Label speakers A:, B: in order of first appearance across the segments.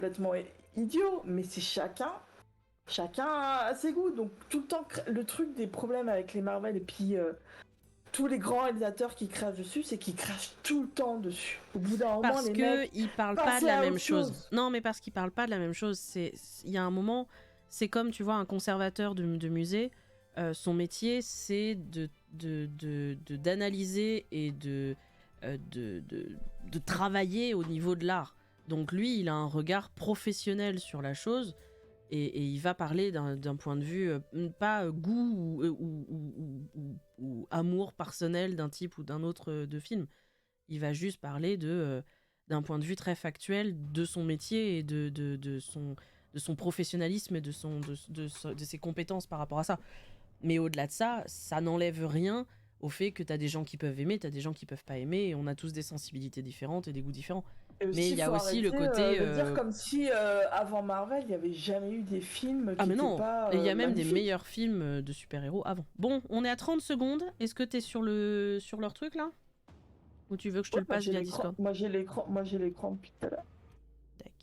A: complètement idiot, mais c'est chacun a ses goûts. Donc tout le temps, le truc des problèmes avec les Marvel et puis tous les grands réalisateurs qui crachent dessus, c'est qu'ils crachent tout le temps dessus. Au bout d'un moment,
B: Parce
A: les
B: que
A: mecs,
B: ils parlent pas de
A: passez
B: la
A: à
B: même
A: autre
B: chose. Non, mais parce qu'ils parlent pas de la même chose. Il y a un moment, c'est comme tu vois un conservateur de musée. Son métier, c'est d'analyser et de travailler au niveau de l'art. Donc lui, il a un regard professionnel sur la chose et il va parler d'un point de vue, pas goût ou amour personnel d'un type ou d'un autre de film. Il va juste parler d'un point de vue très factuel de son métier et de son professionnalisme et de ses compétences par rapport à ça. Mais au-delà de ça, ça n'enlève rien au fait que t'as des gens qui peuvent aimer, t'as des gens qui peuvent pas aimer, et on a tous des sensibilités différentes et des goûts différents. Mais il y a aussi le côté...
A: de dire comme si avant Marvel, il n'y avait jamais eu des films qui
B: mais
A: n'étaient
B: non,
A: pas
B: il y a même
A: magnifiques.
B: des meilleurs films de super-héros avant. Bon, on est à 30 secondes. Est-ce que t'es sur leur truc là? Ou tu veux que je te le passe via Discord?
A: Moi j'ai l'écran depuis tout à l'heure.
B: Tac.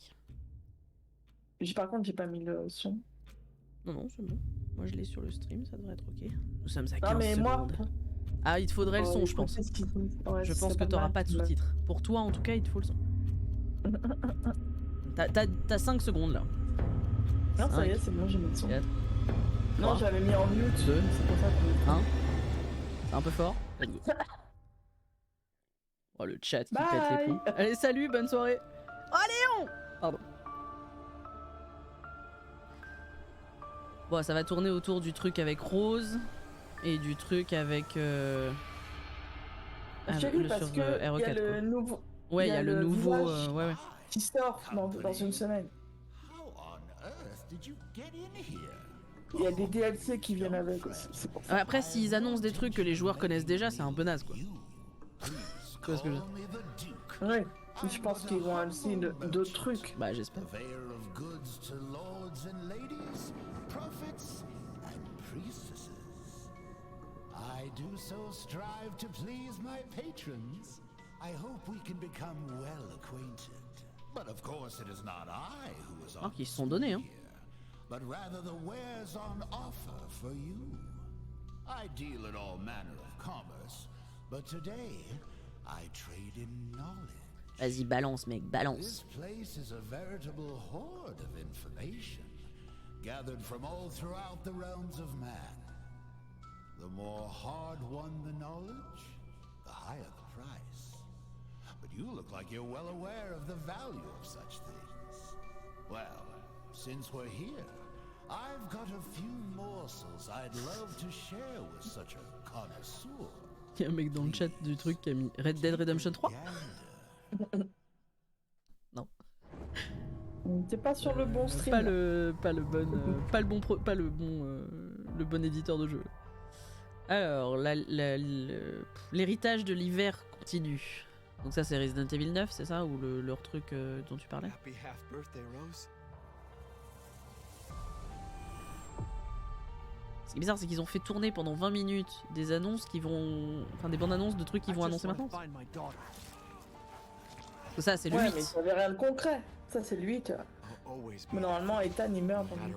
A: Par contre, j'ai pas mis le son.
B: Non, c'est bon. Moi, je l'ai sur le stream, ça devrait être ok. Nous sommes à 15
A: Non, mais
B: secondes. Ah, il te faudrait le son, je pense.
A: Ouais,
B: Je pense que t'auras pas de sous-titres. Pour toi, en tout cas, il te faut le son. T'as 5 secondes, là.
A: Non, ça y est, c'est bon, j'ai mis le son.
B: 4,
A: non, j'avais mis en mute.
B: 2,
A: c'est pour ça que...
B: 1. C'est un peu fort. Let's go. Oh, le chat qui pète les plombs. Allez, salut, bonne soirée. Oh, Léon! Pardon. Bon, ça va tourner autour du truc avec Rose et du truc avec
A: Chérie, parce que
B: RE4,
A: il y a le nouveau.
B: Ouais, il y a le nouveau ouais.
A: Qui sort dans une semaine. Il y a des DLC qui viennent avec aussi. C'est pour ça.
B: Après, s'ils annoncent des trucs que les joueurs connaissent déjà, c'est un peu naze, quoi. Tu vois ce que je veux dire?
A: Ouais. Je pense qu'ils vont annoncer d'autres trucs.
B: Bah, j'espère.
C: I do so strive to please my patrons. I hope we can become well acquainted. But of course it is not I who is on
B: qu'ils se sont donnés, hein.
C: but rather the wares on offer for you. I deal in all manner of commerce, but today I trade in knowledge.
B: Vas-y, balance, mec, balance.
C: This place is a veritable hoard of information, gathered from all throughout the realms of man. The more hard-won the knowledge, the higher the price. But you look like you're well aware of the value of such things. Well, since we're here, I've got a few morsels I'd love to share with such a connoisseur.
B: Il y a un mec dans le chat du truc qui a mis Red Dead Redemption 3. Non.
A: T'es pas sur le bon stream.
B: Pas le bon éditeur de jeu. Alors, l'héritage de l'hiver continue. Donc ça c'est Resident Evil 9, c'est ça? Ou leur truc dont tu parlais?
D: Happy half birthday, Rose.
B: Ce qui est bizarre, c'est qu'ils ont fait tourner pendant 20 minutes des annonces qui vont... Enfin, des bandes annonces de trucs qu'ils vont annoncer maintenant. Parce que ça, c'est le 8.
A: Mais ça avait rien de concret. Ça, c'est le 8. Mais normalement, Ethan, il meurt dans le 8.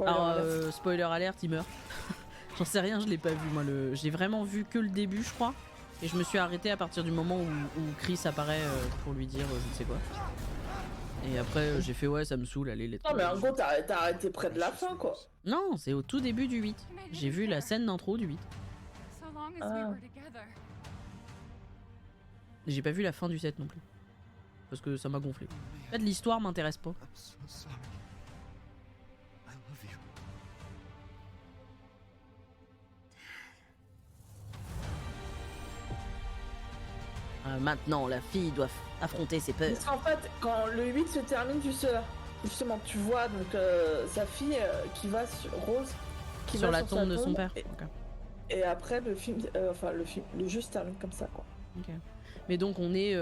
B: Alors, spoiler alert, il meurt. J'en sais rien, je l'ai pas vu, moi. J'ai vraiment vu que le début, je crois. Et je me suis arrêté à partir du moment où Chris apparaît pour lui dire je ne sais quoi. Et après, j'ai fait ouais, ça me saoule, allez, let's go.
A: Non, mais en gros, t'as arrêté près de la fin, quoi.
B: Non, c'est au tout début du 8. J'ai vu la scène d'intro du 8. J'ai pas vu la fin du 7 non plus. Parce que ça m'a gonflé. En fait, l'histoire m'intéresse pas. Maintenant, la fille doit affronter ses peurs.
A: Parce qu'en fait, quand le 8 se termine, justement, tu vois donc sa fille qui va sur Rose, qui
B: sur
A: va
B: la tombe de son père.
A: Et après, le jeu se termine comme ça, quoi.
B: Okay. Mais donc, on est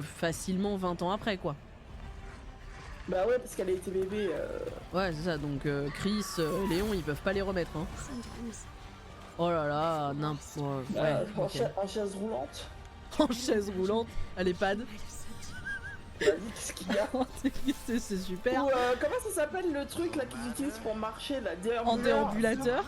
B: facilement 20 ans après, quoi.
A: Bah ouais, parce qu'elle a été bébé.
B: Ouais, c'est ça. Donc, Chris, Léon, ils peuvent pas les remettre, hein. Oh là là, n'importe. Ouais,
A: en chaise roulante.
B: En chaise roulante, à l'EHPAD.
A: Vas-y, qu'est-ce qu'il y a?
B: C'est super.
A: Ou comment ça s'appelle le truc là qu'ils utilisent pour marcher là?
B: En déambulateur.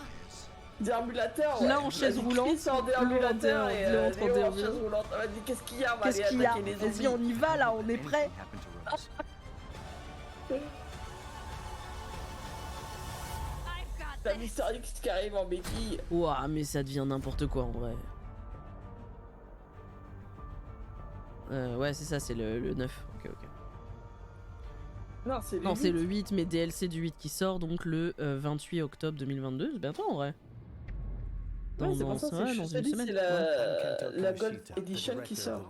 A: Déambulateur,
B: Là, en chaise roulante.
A: Chris en déambulateur et
B: Léo en
A: Léo en
B: déambulateur.
A: chaise roulante. Vas-y, qu'est-ce qu'il y a? On va
B: Qu'est-ce
A: aller
B: qu'il y a?
A: attaquer les
B: Vas-y,
A: zombies.
B: on y va là, on est prêt.
A: T'as Mister X qui arrive en béquille.
B: Ouah, mais ça devient n'importe quoi en vrai. Ouais, c'est ça, c'est le 9. Ok.
A: Non, c'est le
B: Non,
A: 8.
B: c'est le 8, mais DLC du 8 qui sort donc le 28 octobre 2022. C'est bientôt en vrai.
A: Ouais, c'est pour ça,
B: ouais,
A: je
B: dans
A: te
B: une
A: dis,
B: semaine.
A: c'est la Gold Edition qui sort.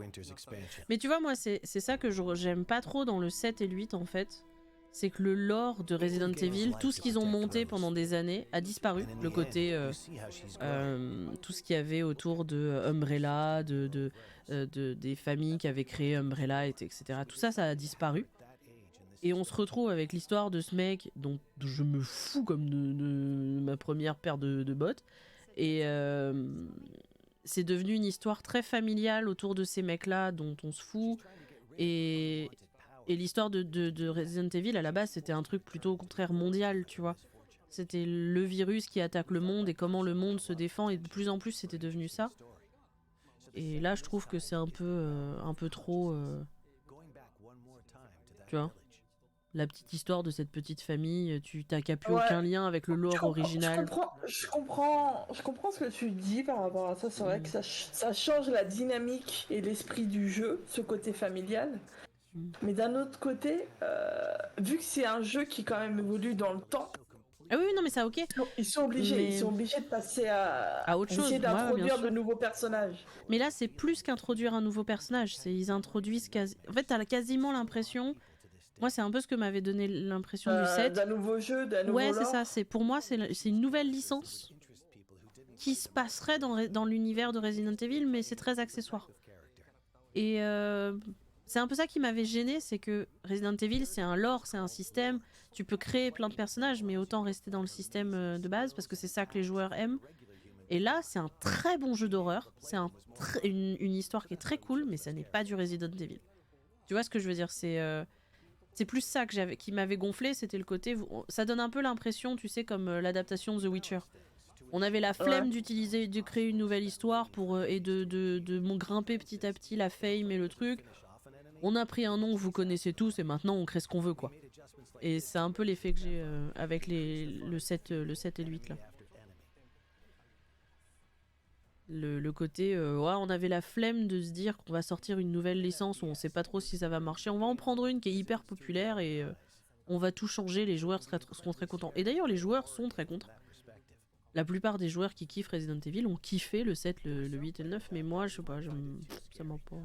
B: Mais tu vois, moi, c'est ça que j'aime pas trop dans le 7 et le 8 en fait. C'est que le lore de Resident Evil, tout ce qu'ils ont monté pendant des années, a disparu. Le côté, tout ce qu'il y avait autour de Umbrella, des familles qui avaient créé Umbrella, etc. Tout ça, ça a disparu. Et on se retrouve avec l'histoire de ce mec dont je me fous comme de ma première paire de bottes. Et c'est devenu une histoire très familiale autour de ces mecs-là dont on se fout. Et l'histoire de Resident Evil, à la base, c'était un truc plutôt au contraire mondial, tu vois. C'était le virus qui attaque le monde et comment le monde se défend. Et de plus en plus, c'était devenu ça. Et là, je trouve que c'est un peu trop... tu vois, la petite histoire de cette petite famille, tu t'as qu'à plus aucun lien avec le lore original.
A: Je comprends ce que tu dis par rapport à ça. C'est vrai que ça change la dynamique et l'esprit du jeu, ce côté familial. Mais d'un autre côté, vu que c'est un jeu qui quand même évolue dans le temps,
B: ah oui, non mais ça ok.
A: Ils sont obligés de passer à
B: autre chose,
A: essayer d'introduire de nouveaux personnages.
B: Mais là, c'est plus qu'introduire un nouveau personnage. Ils introduisent En fait, t'as quasiment l'impression. Moi, c'est un peu ce que m'avait donné l'impression du 7.
A: D'un nouveau jeu, d'un nouveau lore.
B: Ouais, c'est ça. Pour moi, c'est une nouvelle licence qui se passerait dans l'univers de Resident Evil, mais c'est très accessoire. Et c'est un peu ça qui m'avait gêné, c'est que Resident Evil, c'est un lore, c'est un système. Tu peux créer plein de personnages, mais autant rester dans le système de base, parce que c'est ça que les joueurs aiment. Et là, c'est un très bon jeu d'horreur. C'est une histoire qui est très cool, mais ça n'est pas du Resident Evil. Tu vois ce que je veux dire? C'est plus ça qui m'avait gonflé, c'était le côté... Ça donne un peu l'impression, tu sais, comme l'adaptation de The Witcher. On avait la flemme de créer une nouvelle histoire et de grimper petit à petit la fame et le truc. On a pris un nom que vous connaissez tous et maintenant on crée ce qu'on veut, quoi. Et c'est un peu l'effet que j'ai avec le 7 et le 8 là. Le côté, on avait la flemme de se dire qu'on va sortir une nouvelle licence où on sait pas trop si ça va marcher. On va en prendre une qui est hyper populaire et on va tout changer. Les joueurs seront très contents. Et d'ailleurs, les joueurs sont très contents. La plupart des joueurs qui kiffent Resident Evil ont kiffé le 7, le 8 et le 9. Mais moi, je sais pas, ça m'a pas...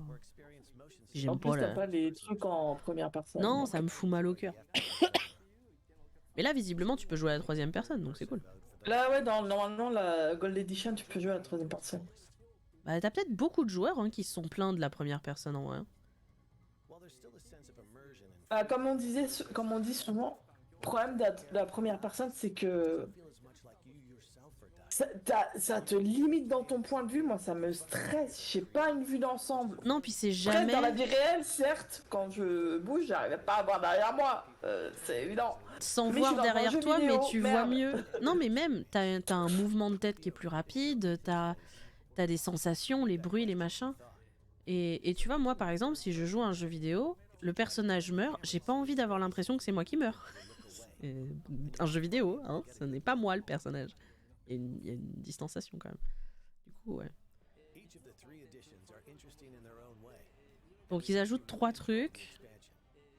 A: En plus, t'as pas les trucs en première personne.
B: Non, ça me fout mal au cœur. Mais là, visiblement, tu peux jouer à la troisième personne, donc c'est cool.
A: Là, ouais, normalement, la Gold Edition, tu peux jouer à la troisième personne.
B: Bah, t'as peut-être beaucoup de joueurs qui se sont plaints de la première personne en vrai.
A: Comme on dit souvent, le problème de la première personne, c'est que ça te limite dans ton point de vue. Moi, ça me stresse. J'ai pas une vue d'ensemble.
B: Non, puis c'est jamais...
A: Dans la vie réelle, certes, quand je bouge, j'arrive pas à voir derrière moi. C'est évident.
B: Sans voir derrière toi, mais tu vois mieux. Non, mais même, t'as un mouvement de tête qui est plus rapide, t'as des sensations, les bruits, les machins. Et tu vois, moi, par exemple, si je joue à un jeu vidéo, le personnage meurt, j'ai pas envie d'avoir l'impression que c'est moi qui meurs. Un jeu vidéo, hein, ce n'est pas moi le personnage. Il y a une distanciation quand même. Du coup, ouais. Donc ils ajoutent 3 trucs.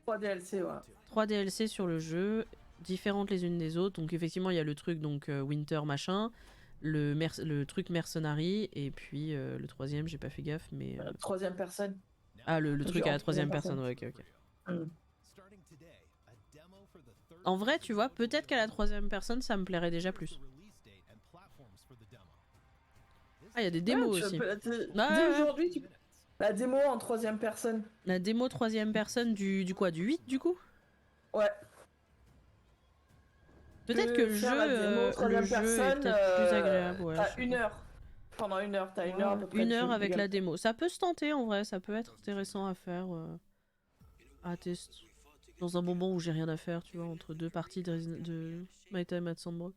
A: 3 DLC, ouais.
B: 3 DLC sur le jeu, différentes les unes des autres. Donc effectivement, il y a le truc Winter machin, le truc Mercenary, et puis le troisième, j'ai pas fait gaffe, mais...
A: Troisième personne.
B: Ah, le truc à la troisième personne, ouais, ok. En vrai, tu vois, peut-être qu'à la troisième personne, ça me plairait déjà plus. Ah, il y a des démos aussi.
A: Aujourd'hui, la démo en troisième personne.
B: La démo troisième personne du 8 du coup?
A: Ouais.
B: Peut-être que le jeu est peut-être plus agréable. Ouais,
A: t'as 1 heure. Pendant 1 heure, t'as 1 heure à peu près.
B: 1 heure avec la démo. Ça peut se tenter en vrai, ça peut être intéressant à faire. à tester dans un moment où j'ai rien à faire, tu vois, entre deux parties de My Time at Sandrock.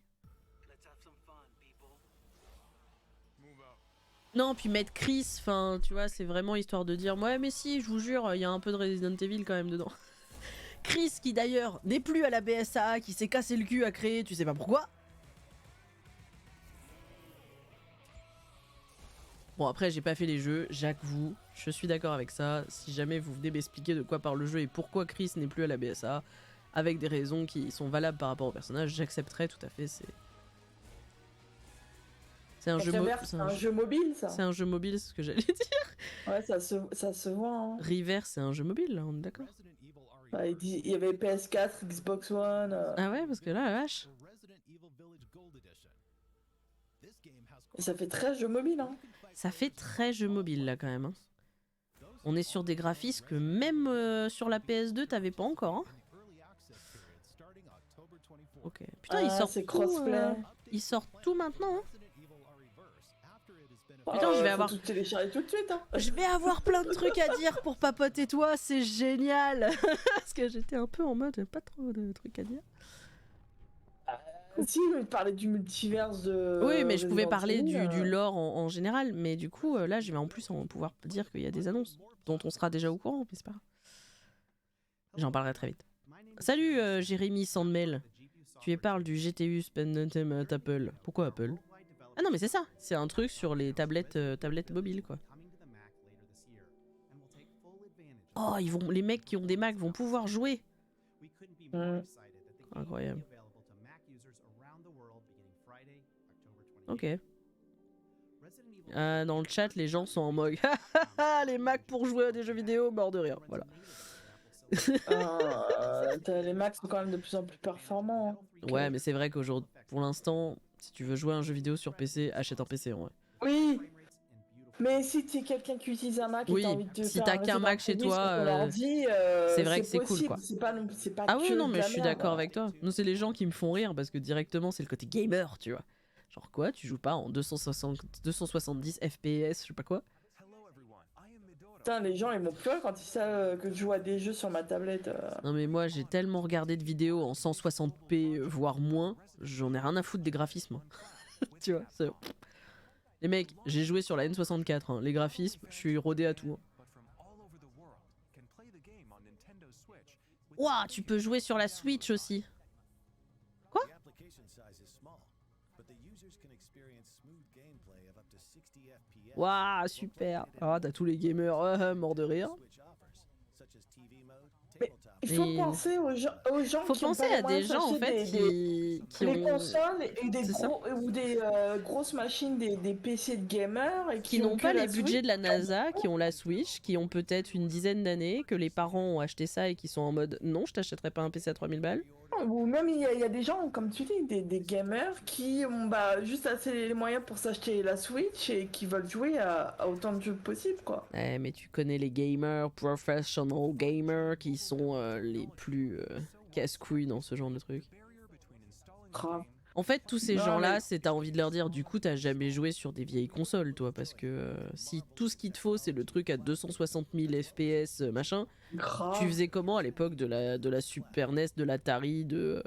B: Non, puis mettre Chris, enfin, tu vois, c'est vraiment histoire de dire, ouais, mais si, je vous jure, il y a un peu de Resident Evil quand même dedans. Chris, qui d'ailleurs n'est plus à la BSAA, qui s'est cassé le cul à créer, tu sais pas pourquoi. Bon, après, j'ai pas fait les jeux, j'avoue, je suis d'accord avec ça. Si jamais vous venez m'expliquer de quoi parle le jeu et pourquoi Chris n'est plus à la BSAA, avec des raisons qui sont valables par rapport au personnage, j'accepterai tout à fait. C'est un,
A: un jeu mobile, ça.
B: C'est un jeu mobile, c'est ce que j'allais dire.
A: Ouais, ça se voit. Hein.
B: River, c'est un jeu mobile, là, on est d'accord.
A: Bah, il y avait PS4, Xbox One.
B: Ah ouais, parce que là, la vache.
A: Et ça fait très jeu mobile, hein.
B: Ça fait très jeu mobile, là, quand même. Hein. On est sur des graphismes que même sur la PS2, t'avais pas encore. Hein. Ok. Putain, ils sortent
A: c'est crossplay.
B: Ils sortent tout maintenant. Hein.
A: Putain, je vais avoir tout télécharger tout de suite. Hein.
B: Je vais avoir plein de trucs à dire pour papoter toi, c'est génial. Parce que j'étais un peu en mode pas trop de trucs à dire.
A: Si, mais parler du multiverse de.
B: Oui, mais je pouvais parler du lore en général, mais du coup, là, je vais en plus pouvoir dire qu'il y a des annonces dont on sera déjà au courant, mais c'est pas grave. J'en parlerai très vite. Salut Jérémy Sandmel. Tu parles du GTU Spendentime Apple. Pourquoi Apple? Ah non, mais c'est ça. C'est un truc sur les tablettes mobiles, quoi. Oh, les mecs qui ont des Mac vont pouvoir jouer. Incroyable. Ok. Dans le chat, les gens sont en mode les Macs pour jouer à des jeux vidéo, mort de rire. Voilà.
A: Les Macs sont quand même de plus en plus performants. Hein.
B: Ouais, mais c'est vrai qu'aujourd'hui, pour l'instant, si tu veux jouer à un jeu vidéo sur PC, achète un PC en vrai.
A: Oui. Mais si tu es quelqu'un qui utilise un Mac et t'as envie de
B: si t'as qu'un Mac chez toi, c'est vrai que c'est cool, quoi.
A: C'est pas
B: ah oui, non, mais je suis d'accord avec toi. Nous, c'est les gens qui me font rire parce que directement, c'est le côté gamer, tu vois. Genre quoi, tu joues pas en 270 FPS, je sais pas quoi.
A: Putain, les gens ils vont pleurer quand ils savent que je joue à des jeux sur ma tablette.
B: Non mais moi j'ai tellement regardé de vidéos en 160p voire moins, j'en ai rien à foutre des graphismes. Tu vois, les mecs, j'ai joué sur la N64, hein. Les graphismes, je suis rodé à tout. Ouah, tu peux jouer sur la Switch aussi. Quoi? Waouh, super. Ah, t'as tous les gamers morts de rire.
A: Mais il faut penser aux gens
B: faut
A: qui
B: penser à des gens en fait qui
A: ont des consoles et des
B: ou
A: grosses machines, des PC de gamers et
B: qui n'ont pas les budgets de la NASA, qui ont la Switch, qui ont peut-être une dizaine d'années, que les parents ont acheté ça et qui sont en mode non, je t'achèterai pas un PC à 3000 balles.
A: Ou même il y a des gens, comme tu dis, des gamers qui ont juste assez les moyens pour s'acheter la Switch et qui veulent jouer à autant de jeux possible, quoi.
B: Mais tu connais les gamers, professional gamers, qui sont les plus casse-couilles dans ce genre de truc.
A: Grave.
B: En fait, tous ces gens-là, t'as envie de leur dire, du coup, t'as jamais joué sur des vieilles consoles, toi, parce que si tout ce qu'il te faut, c'est le truc à 260 000 FPS, machin,
A: grave.
B: Tu faisais comment à l'époque de la Super NES, de l'Atari, de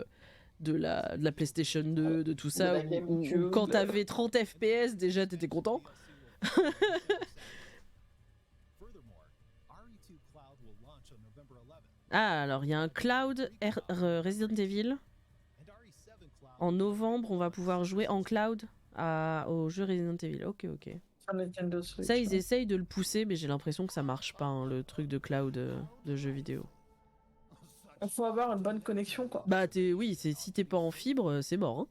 B: la PlayStation 2, de tout ça, où quand t'avais 30 FPS, déjà, t'étais content. Ah, alors, il y a un Cloud Resident Evil. En novembre, on va pouvoir jouer en cloud au jeu Resident Evil. Ok. Ça, ils essayent de le pousser, mais j'ai l'impression que ça marche pas, hein, le truc de cloud de jeux vidéo.
A: Il faut avoir une bonne connexion, quoi.
B: Bah, si t'es pas en fibre, c'est mort. Hein.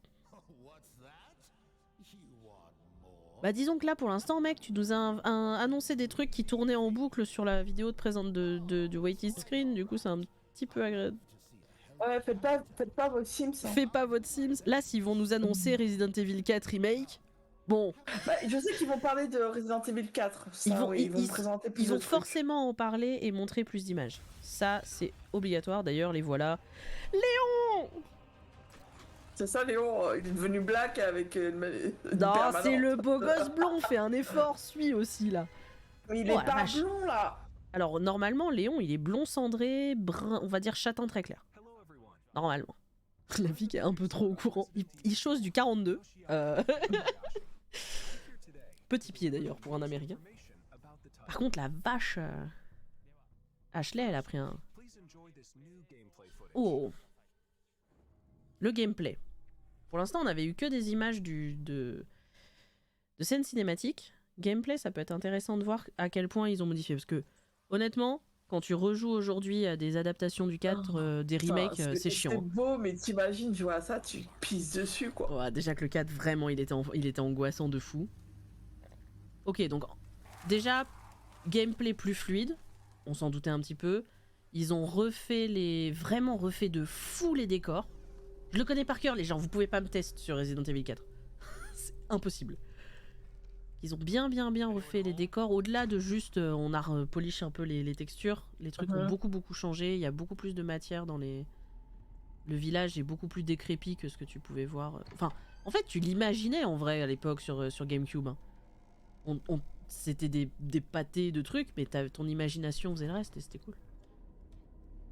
B: Bah, disons que là, pour l'instant, mec, tu nous as annoncé des trucs qui tournaient en boucle sur la vidéo de présente du waiting screen. Du coup, c'est un petit peu agréable.
A: Ouais, faites pas votre Sims. Hein.
B: Faites pas votre Sims. Là, s'ils vont nous annoncer Resident Evil 4 Remake, bon.
A: Bah, je sais qu'ils vont parler de Resident Evil 4. Ça, ils vont présenter plus
B: Ils vont
A: de
B: forcément en parler et montrer plus d'images. Ça, c'est obligatoire. D'ailleurs, les voilà. Léon!
A: C'est ça, Léon, il est devenu black avec une
B: non, c'est le beau gosse blond. Fais un effort, suis aussi, là.
A: Mais il est pas blond, là.
B: Alors normalement, Léon, il est blond cendré, brun, on va dire châtain très clair. Normalement. La fille qui est un peu trop au courant. Il chose du 42. Petit pied d'ailleurs pour un Américain. Par contre, la vache... Ashley, elle a pris un... Oh. Le gameplay. Pour l'instant, on avait eu que des images de scènes cinématiques. Gameplay, ça peut être intéressant de voir à quel point ils ont modifié. Parce que, honnêtement, quand tu rejoues aujourd'hui à des adaptations du 4, des remakes, c'est chiant.
A: C'est beau, mais t'imagines jouer à ça, tu pisses dessus, quoi.
B: Ouais, déjà que le 4, vraiment, il était angoissant de fou. Ok, donc, déjà, gameplay plus fluide. On s'en doutait un petit peu. Ils ont vraiment refait de fou les décors. Je le connais par cœur, les gens. Vous pouvez pas me tester sur Resident Evil 4. C'est impossible. Ils ont bien refait les décors. Au-delà de juste, on a polish un peu les textures. Les trucs ont beaucoup changé. Il y a beaucoup plus de matière dans les... Le village est beaucoup plus décrépit que ce que tu pouvais voir. Enfin, en fait, tu l'imaginais en vrai à l'époque sur GameCube. Hein. C'était des pâtés de trucs, mais ton imagination faisait le reste et c'était cool.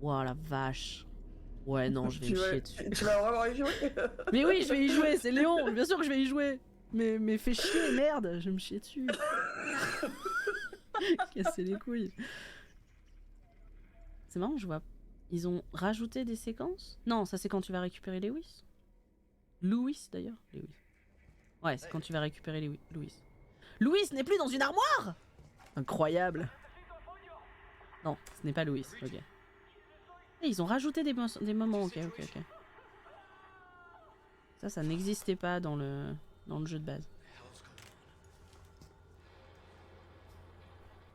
B: Ouah, la vache. Ouais, non, je vais me chier dessus.
A: Tu vas vraiment y jouer?
B: Mais oui, je vais y jouer, c'est Léon, bien sûr que je vais y jouer. Mais fais chier, merde, je vais me chier dessus. Casser les couilles. C'est marrant, je vois. Ils ont rajouté des séquences? Non, ça c'est quand tu vas récupérer Lewis. Louis d'ailleurs. Lewis. Ouais, c'est quand tu vas récupérer Louis. Louis n'est plus dans une armoire! Incroyable. Non, ce n'est pas Louis, ok. Et ils ont rajouté des moments, ok. Ça n'existait pas dans le jeu de base.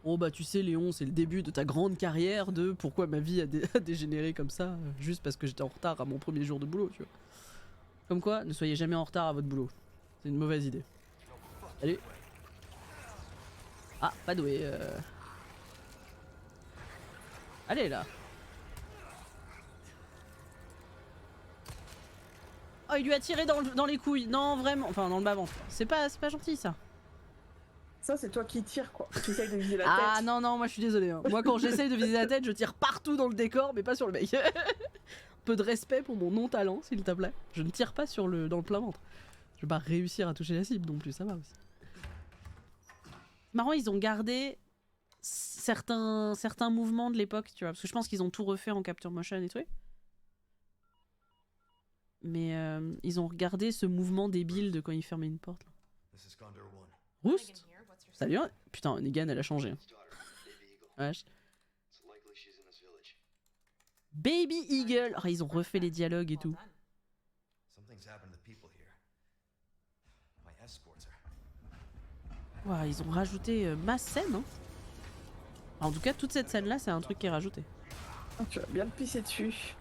B: Oh bah tu sais Léon, c'est le début de ta grande carrière de pourquoi ma vie a dégénéré comme ça, juste parce que j'étais en retard à mon premier jour de boulot, tu vois. Comme quoi, ne soyez jamais en retard à votre boulot. C'est une mauvaise idée. Allez. Ah, pas doué. Allez là. Oh, il lui a tiré dans les couilles. Non, vraiment. Enfin, dans le bas-ventre. C'est pas gentil ça.
A: Ça, c'est toi qui tires, quoi. Tu essayes de viser la tête.
B: Ah non, moi je suis désolé. Hein. Moi, quand j'essaye de viser la tête, je tire partout dans le décor, mais pas sur le mec. Peu de respect pour mon non-talent, s'il te plaît. Je ne tire pas dans le plein ventre. Je vais pas réussir à toucher la cible non plus, ça va aussi. Marrant, ils ont gardé certains mouvements de l'époque, tu vois. Parce que je pense qu'ils ont tout refait en capture motion et tout. Mais ils ont regardé ce mouvement débile de quand il fermait une porte. Roost? Salut, hein. Putain, Negan, elle a changé. Wesh. Baby Eagle. Oh, ils ont refait les dialogues et tout. Wow, ils ont rajouté masse scène. Hein. En tout cas, toute cette scène-là, c'est un truc qui est rajouté.
A: Oh, tu vas bien te pisser dessus.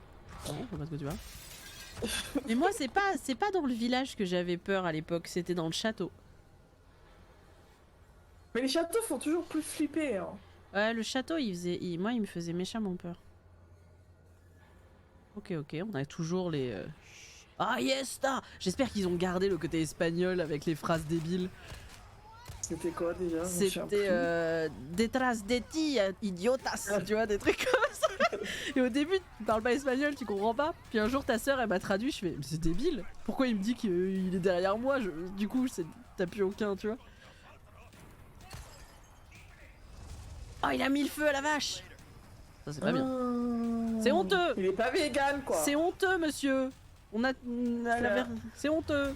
B: Bon, je sais pas ce que tu vois. Mais moi, c'est pas dans le village que j'avais peur à l'époque, c'était dans le château.
A: Mais les châteaux font toujours plus flipper. Hein.
B: Ouais, le château, moi, il me faisait méchamment peur. Ok, on a toujours les... Ah, yes, ta. J'espère qu'ils ont gardé le côté espagnol avec les phrases débiles.
A: C'était quoi déjà?
B: C'était Detrás de ti, idiotas, tu vois, des trucs comme ça. Et au début, tu parles pas espagnol, tu comprends pas. Puis un jour, ta sœur, elle m'a traduit, je fais, mais c'est débile. Pourquoi il me dit qu'il est derrière moi? Du coup, t'as plus aucun, tu vois. Oh, il a mis le feu à la vache. Ça, c'est pas bien. C'est honteux.
A: Il est pas vegan, quoi.
B: C'est honteux, monsieur. C'est honteux.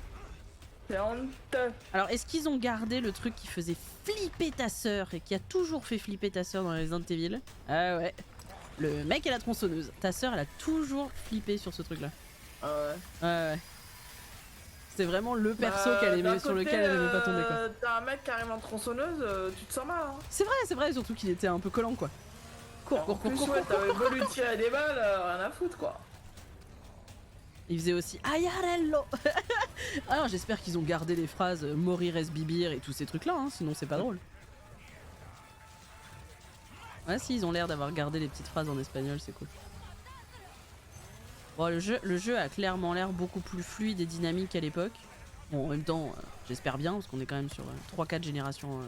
A: C'est honteux.
B: Alors, est-ce qu'ils ont gardé le truc qui faisait flipper ta sœur et qui a toujours fait flipper ta sœur dans les Resident Evil? Ah ouais. Le mec et la tronçonneuse. Ta sœur, elle a toujours flippé sur ce truc-là.
A: Ah ouais.
B: Ouais. C'était vraiment le perso qu'elle aimait, sur lequel elle aimait pas tomber, quoi.
A: T'as un mec carrément tronçonneuse, tu te sens mal. Hein.
B: C'est vrai, surtout qu'il était un peu collant, quoi. Cours.
A: T'avais beau lui tirer des balles, rien à foutre, quoi.
B: Il faisait aussi Ayarello. Alors j'espère qu'ils ont gardé les phrases Morir es bibir et tous ces trucs là, hein, sinon c'est pas drôle. Ouais, si, ils ont l'air d'avoir gardé les petites phrases en espagnol, c'est cool. Bon, le jeu a clairement l'air beaucoup plus fluide et dynamique qu'à l'époque. Bon, en même temps, j'espère bien, parce qu'on est quand même sur 3-4 générations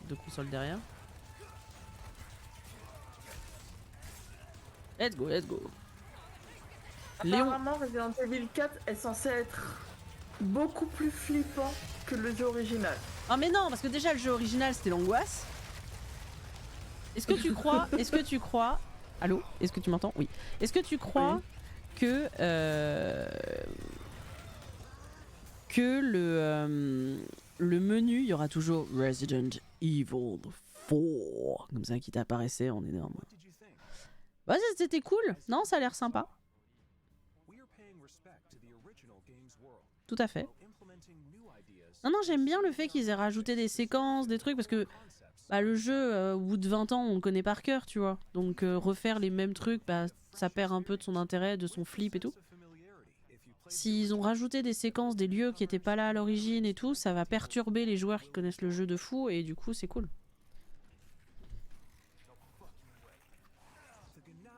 B: de consoles derrière. Let's go, let's go. Léon.
A: Apparemment, Resident Evil 4 est censé être beaucoup plus flippant que le jeu original.
B: Oh mais non, parce que déjà le jeu original c'était l'angoisse. Est-ce que tu crois... Allô? Est-ce que tu m'entends? Oui. Est-ce que tu crois
A: Oui.
B: que le menu, il y aura toujours Resident Evil 4 comme ça qui t'apparaissait en énorme. Ouais, c'était cool. Non, ça a l'air sympa. Tout à fait. Non, j'aime bien le fait qu'ils aient rajouté des séquences, des trucs, parce que bah, le jeu, au bout de 20 ans, on le connaît par cœur, tu vois. Donc refaire les mêmes trucs, bah, ça perd un peu de son intérêt, de son flip et tout. S'ils ont rajouté des séquences, des lieux qui étaient pas là à l'origine et tout, ça va perturber les joueurs qui connaissent le jeu de fou, et du coup, c'est cool.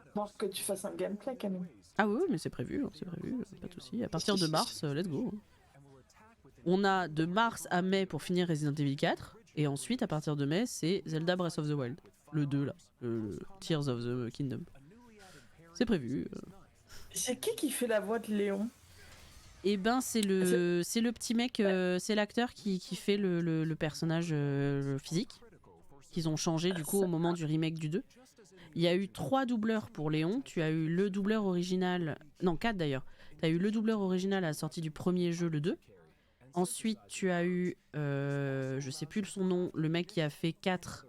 A: Je pense que tu fasses un gameplay quand même.
B: Ah oui, mais c'est prévu, pas de soucis. À partir de mars, let's go. On a de mars à mai pour finir Resident Evil 4, et ensuite, à partir de mai, c'est Zelda Breath of the Wild. Le 2, là. Le Tears of the Kingdom. C'est prévu.
A: C'est qui fait la voix de Léon?
B: Et ben, c'est le petit mec, c'est l'acteur qui fait le personnage physique, qu'ils ont changé du coup au moment du remake du 2. Il y a eu 3 doubleurs pour Léon. Tu as eu le doubleur original... Non, 4 d'ailleurs. Tu as eu le doubleur original à la sortie du premier jeu, le 2. Ensuite, tu as eu... je sais plus son nom. Le mec qui a fait 4...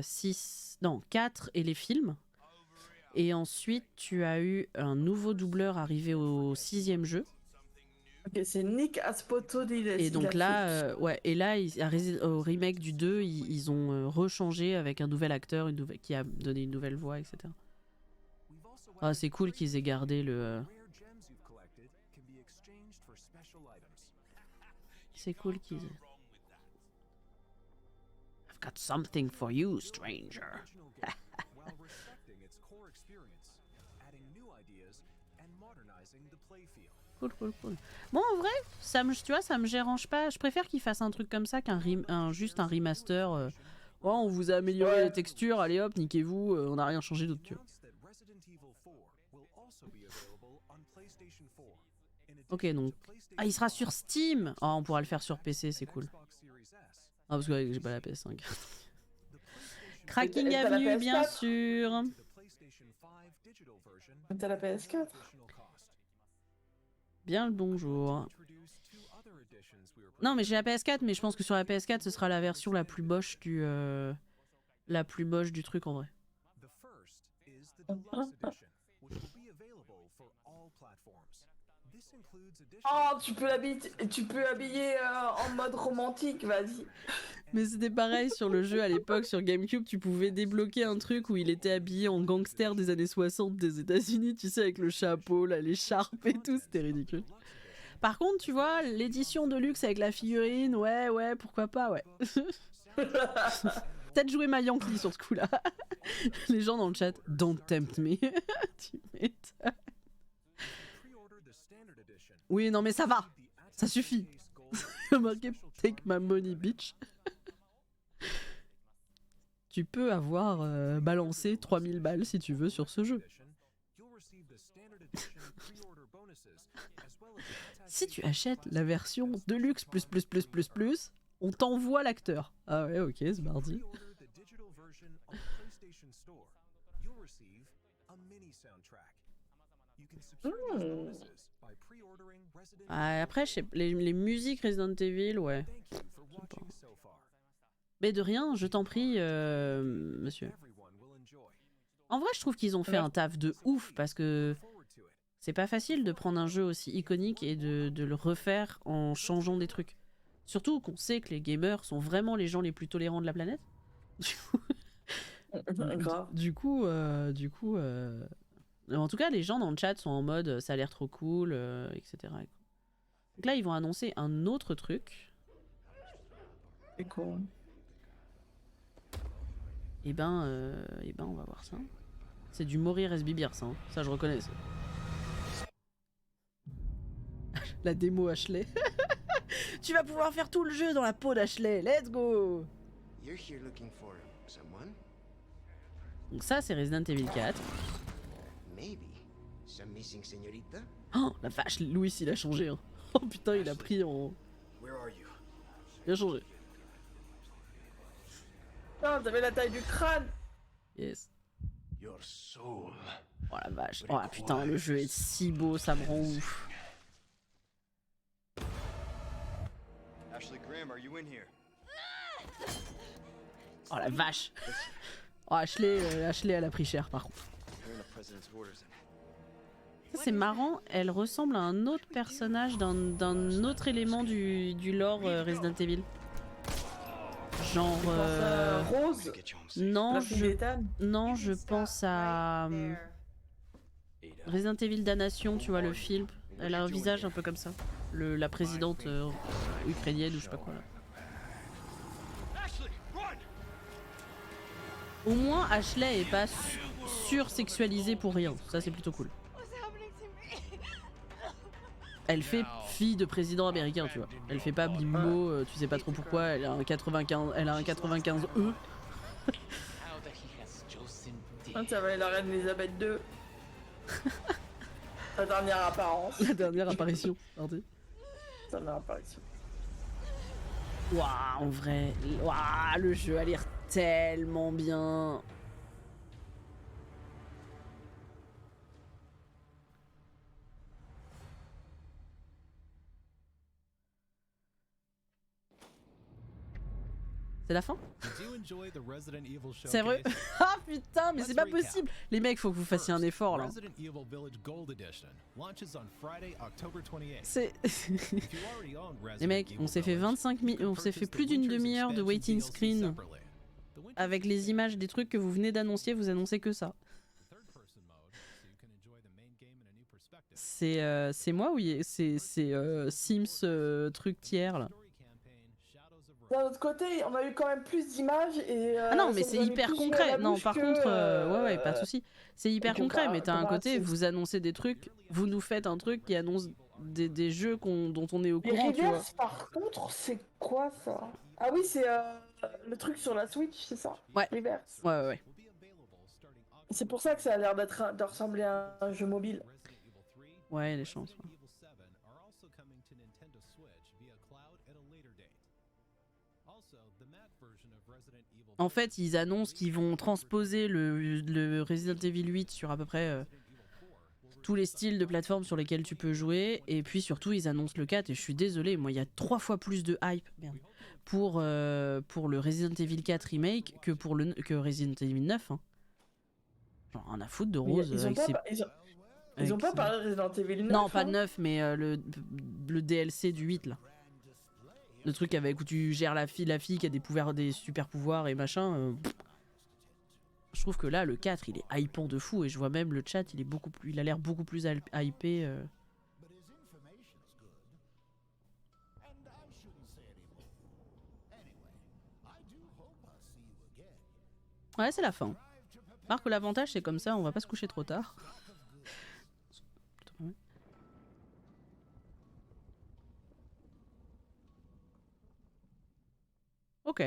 B: 6... Non, 4 et les films. Et ensuite, tu as eu un nouveau doubleur arrivé au 6e jeu.
A: Ok, c'est Nick Aspotodiles.
B: Et donc là, ouais, et là, au remake du 2, ils ont rechangé avec un nouvel acteur qui a donné une nouvelle voix, etc. Ah, c'est cool qu'ils aient gardé le... C'est cool qu'ils... I've got something for you, stranger. Cool. Bon, en vrai, tu vois, ça me dérange pas. Je préfère qu'ils fassent un truc comme ça qu'un juste un remaster. Oh, on vous a amélioré les textures, allez hop, niquez-vous, on n'a rien changé d'autre, tu vois. Ok, donc... Ah, il sera sur Steam. Oh, on pourra le faire sur PC, c'est cool. Ah, parce que j'ai pas la PS5. Cracking Avenue, bien sûr.
A: T'as la PS4?
B: Bien le bonjour. Non, mais j'ai la PS4, mais je pense que sur la PS4, ce sera la version la plus moche du truc en vrai.
A: Oh, tu peux l'habiller en mode romantique, vas-y.
B: Mais c'était pareil sur le jeu à l'époque, sur GameCube, tu pouvais débloquer un truc où il était habillé en gangster des années 60 des États-Unis, tu sais, avec le chapeau, là, l'écharpe et tout, c'était ridicule. Par contre, tu vois, l'édition de luxe avec la figurine, ouais, pourquoi pas, ouais. Peut-être jouer ma Yankee sur ce coup-là. Les gens dans le chat, don't tempt me. Tu m'étonnes. Oui, non, mais ça va, ça suffit. Marqué take my money, bitch. Tu peux avoir balancé 3000 balles si tu veux sur ce jeu. Si tu achètes la version Deluxe plus, on t'envoie l'acteur. Ah ouais, ok, c'est mardi. Ah, après, les musiques Resident Evil, ouais. Mais de rien, je t'en prie, monsieur. En vrai, je trouve qu'ils ont fait un taf de ouf parce que c'est pas facile de prendre un jeu aussi iconique et de le refaire en changeant des trucs. Surtout qu'on sait que les gamers sont vraiment les gens les plus tolérants de la planète. Du coup, en tout cas, les gens dans le chat sont en mode ça a l'air trop cool, etc. Donc là, ils vont annoncer un autre truc.
A: C'est cool.
B: Et ben, on va voir ça. C'est du Mourir Esbibir, ça. Hein. Ça, je reconnais. Ça. La démo Ashley. Tu vas pouvoir faire tout le jeu dans la peau d'Ashley. Let's go.
D: You're here looking for someone?
B: Donc ça, c'est Resident Evil 4.
D: Maybe some missing señorita?
B: Oh, la vache, Louis, il a changé. Hein. Oh putain, il a pris en...
D: Where are you?
B: Il a changé.
A: Putain, t'avais la taille du crâne.
B: Yes.
D: Your soul.
B: Oh la vache. Oh putain, le jeu est si beau, ça me rend ouf.
D: Ashley Graham, are you in here?
B: Oh la vache. Oh Ashley, elle a pris cher par contre.
D: Hearing the president's orders and
B: Ça, c'est marrant, elle ressemble à un autre personnage d'un autre élément du lore Resident Evil. Genre...
A: Rose.
D: get you home safe.
B: Non,
A: La fille d'Ethan.
B: je pense à Resident Evil Damnation, tu vois, le film. Elle a un visage un peu comme ça. La présidente ukrainienne ou je sais pas quoi. Là.
D: Ashley, run!
B: Au moins, Ashley est pas sursexualisée pour rien. Ça, c'est plutôt cool. Elle fait fille de président américain, tu vois. Elle fait pas bimbo, tu sais pas trop pourquoi. Elle a un 95, E.
A: Ça va être la reine Elisabeth II. La dernière apparence.
B: La dernière apparition. Regardez.
A: La dernière apparition.
B: Waouh, en vrai. Waouh, le jeu a l'air tellement bien. C'est la fin? C'est vrai? Ah putain, mais c'est pas possible! Les mecs, faut que vous fassiez un effort là. C'est. Les mecs, on s'est fait 25 000. On s'est fait plus d'une demi-heure de waiting screen. Avec les images des trucs que vous venez d'annoncer, vous annoncez que ça. C'est moi ou c'est Sims truc tiers là?
A: D'un autre côté, on a eu quand même plus d'images et.
B: Ah non, mais
A: ça
B: c'est
A: nous a mis
B: hyper
A: plus
B: concret.
A: à la
B: Non,
A: bouche
B: par
A: que,
B: contre, ouais, pas de souci. C'est hyper
A: que
B: concret,
A: par-
B: mais t'as un côté,
A: comparatif.
B: vous annoncez des trucs, vous nous faites un truc qui annonce des jeux dont on est au
A: Les
B: courant, tu vois.
A: reverse, par contre, c'est quoi ça? Ah oui, c'est le truc sur la Switch, c'est ça?
B: Ouais.
A: Reverse.
B: Ouais.
A: C'est pour ça que ça a l'air de ressembler à un jeu mobile.
B: Ouais, les chances. Ouais. En fait, ils annoncent qu'ils vont transposer le Resident Evil 8 sur à peu près tous les styles de plateformes sur lesquels tu peux jouer. Et puis surtout, ils annoncent le 4. Et je suis désolée, moi, il y a 3 fois plus de hype pour le Resident Evil 4 Remake que Resident Evil 9. Hein. Genre, rien à foutre de Rose.
A: Ils ont pas parlé de Resident Evil 9.
B: Non, pas de
A: hein.
B: 9, mais le DLC du 8, là. Le truc avec où tu gères la fille qui a des super pouvoirs et machin. Je trouve que là, le 4, il est hypant de fou. Et je vois même le chat, il a l'air beaucoup plus hypé. Ouais, c'est la fin. Alors que l'avantage, c'est comme ça, on va pas se coucher trop tard. Ok.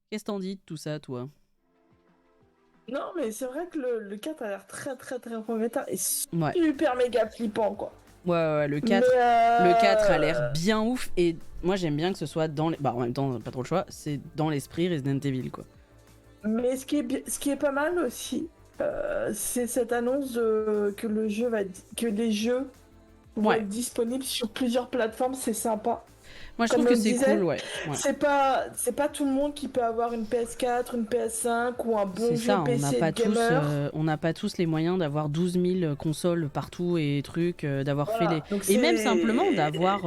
B: Qu'est-ce que t'en dis de tout ça, toi?
A: Non, mais c'est vrai que le 4 a l'air très très très prometteur et
B: Ouais.
A: super méga flippant, quoi.
B: Ouais, le 4.
A: Mais,
B: Le 4 a l'air bien ouf et moi j'aime bien que ce soit dans les... Bah en même temps, pas trop le choix, c'est dans l'esprit Resident Evil, quoi.
A: Mais ce qui est pas mal aussi, c'est cette annonce que les jeux vont
B: Ouais.
A: être disponibles sur plusieurs plateformes, c'est sympa.
B: Moi je
A: Comme
B: trouve que
A: on
B: c'est
A: disait,
B: cool, ouais.
A: C'est pas tout le monde qui peut avoir une PS4, une PS5 ou un bon
B: C'est
A: vieux
B: ça,
A: PC de gamer.
B: on n'a pas tous les moyens d'avoir 12 000 consoles partout et trucs, d'avoir
A: Voilà,
B: fait
A: donc
B: et même
A: c'est-
B: simplement d'avoir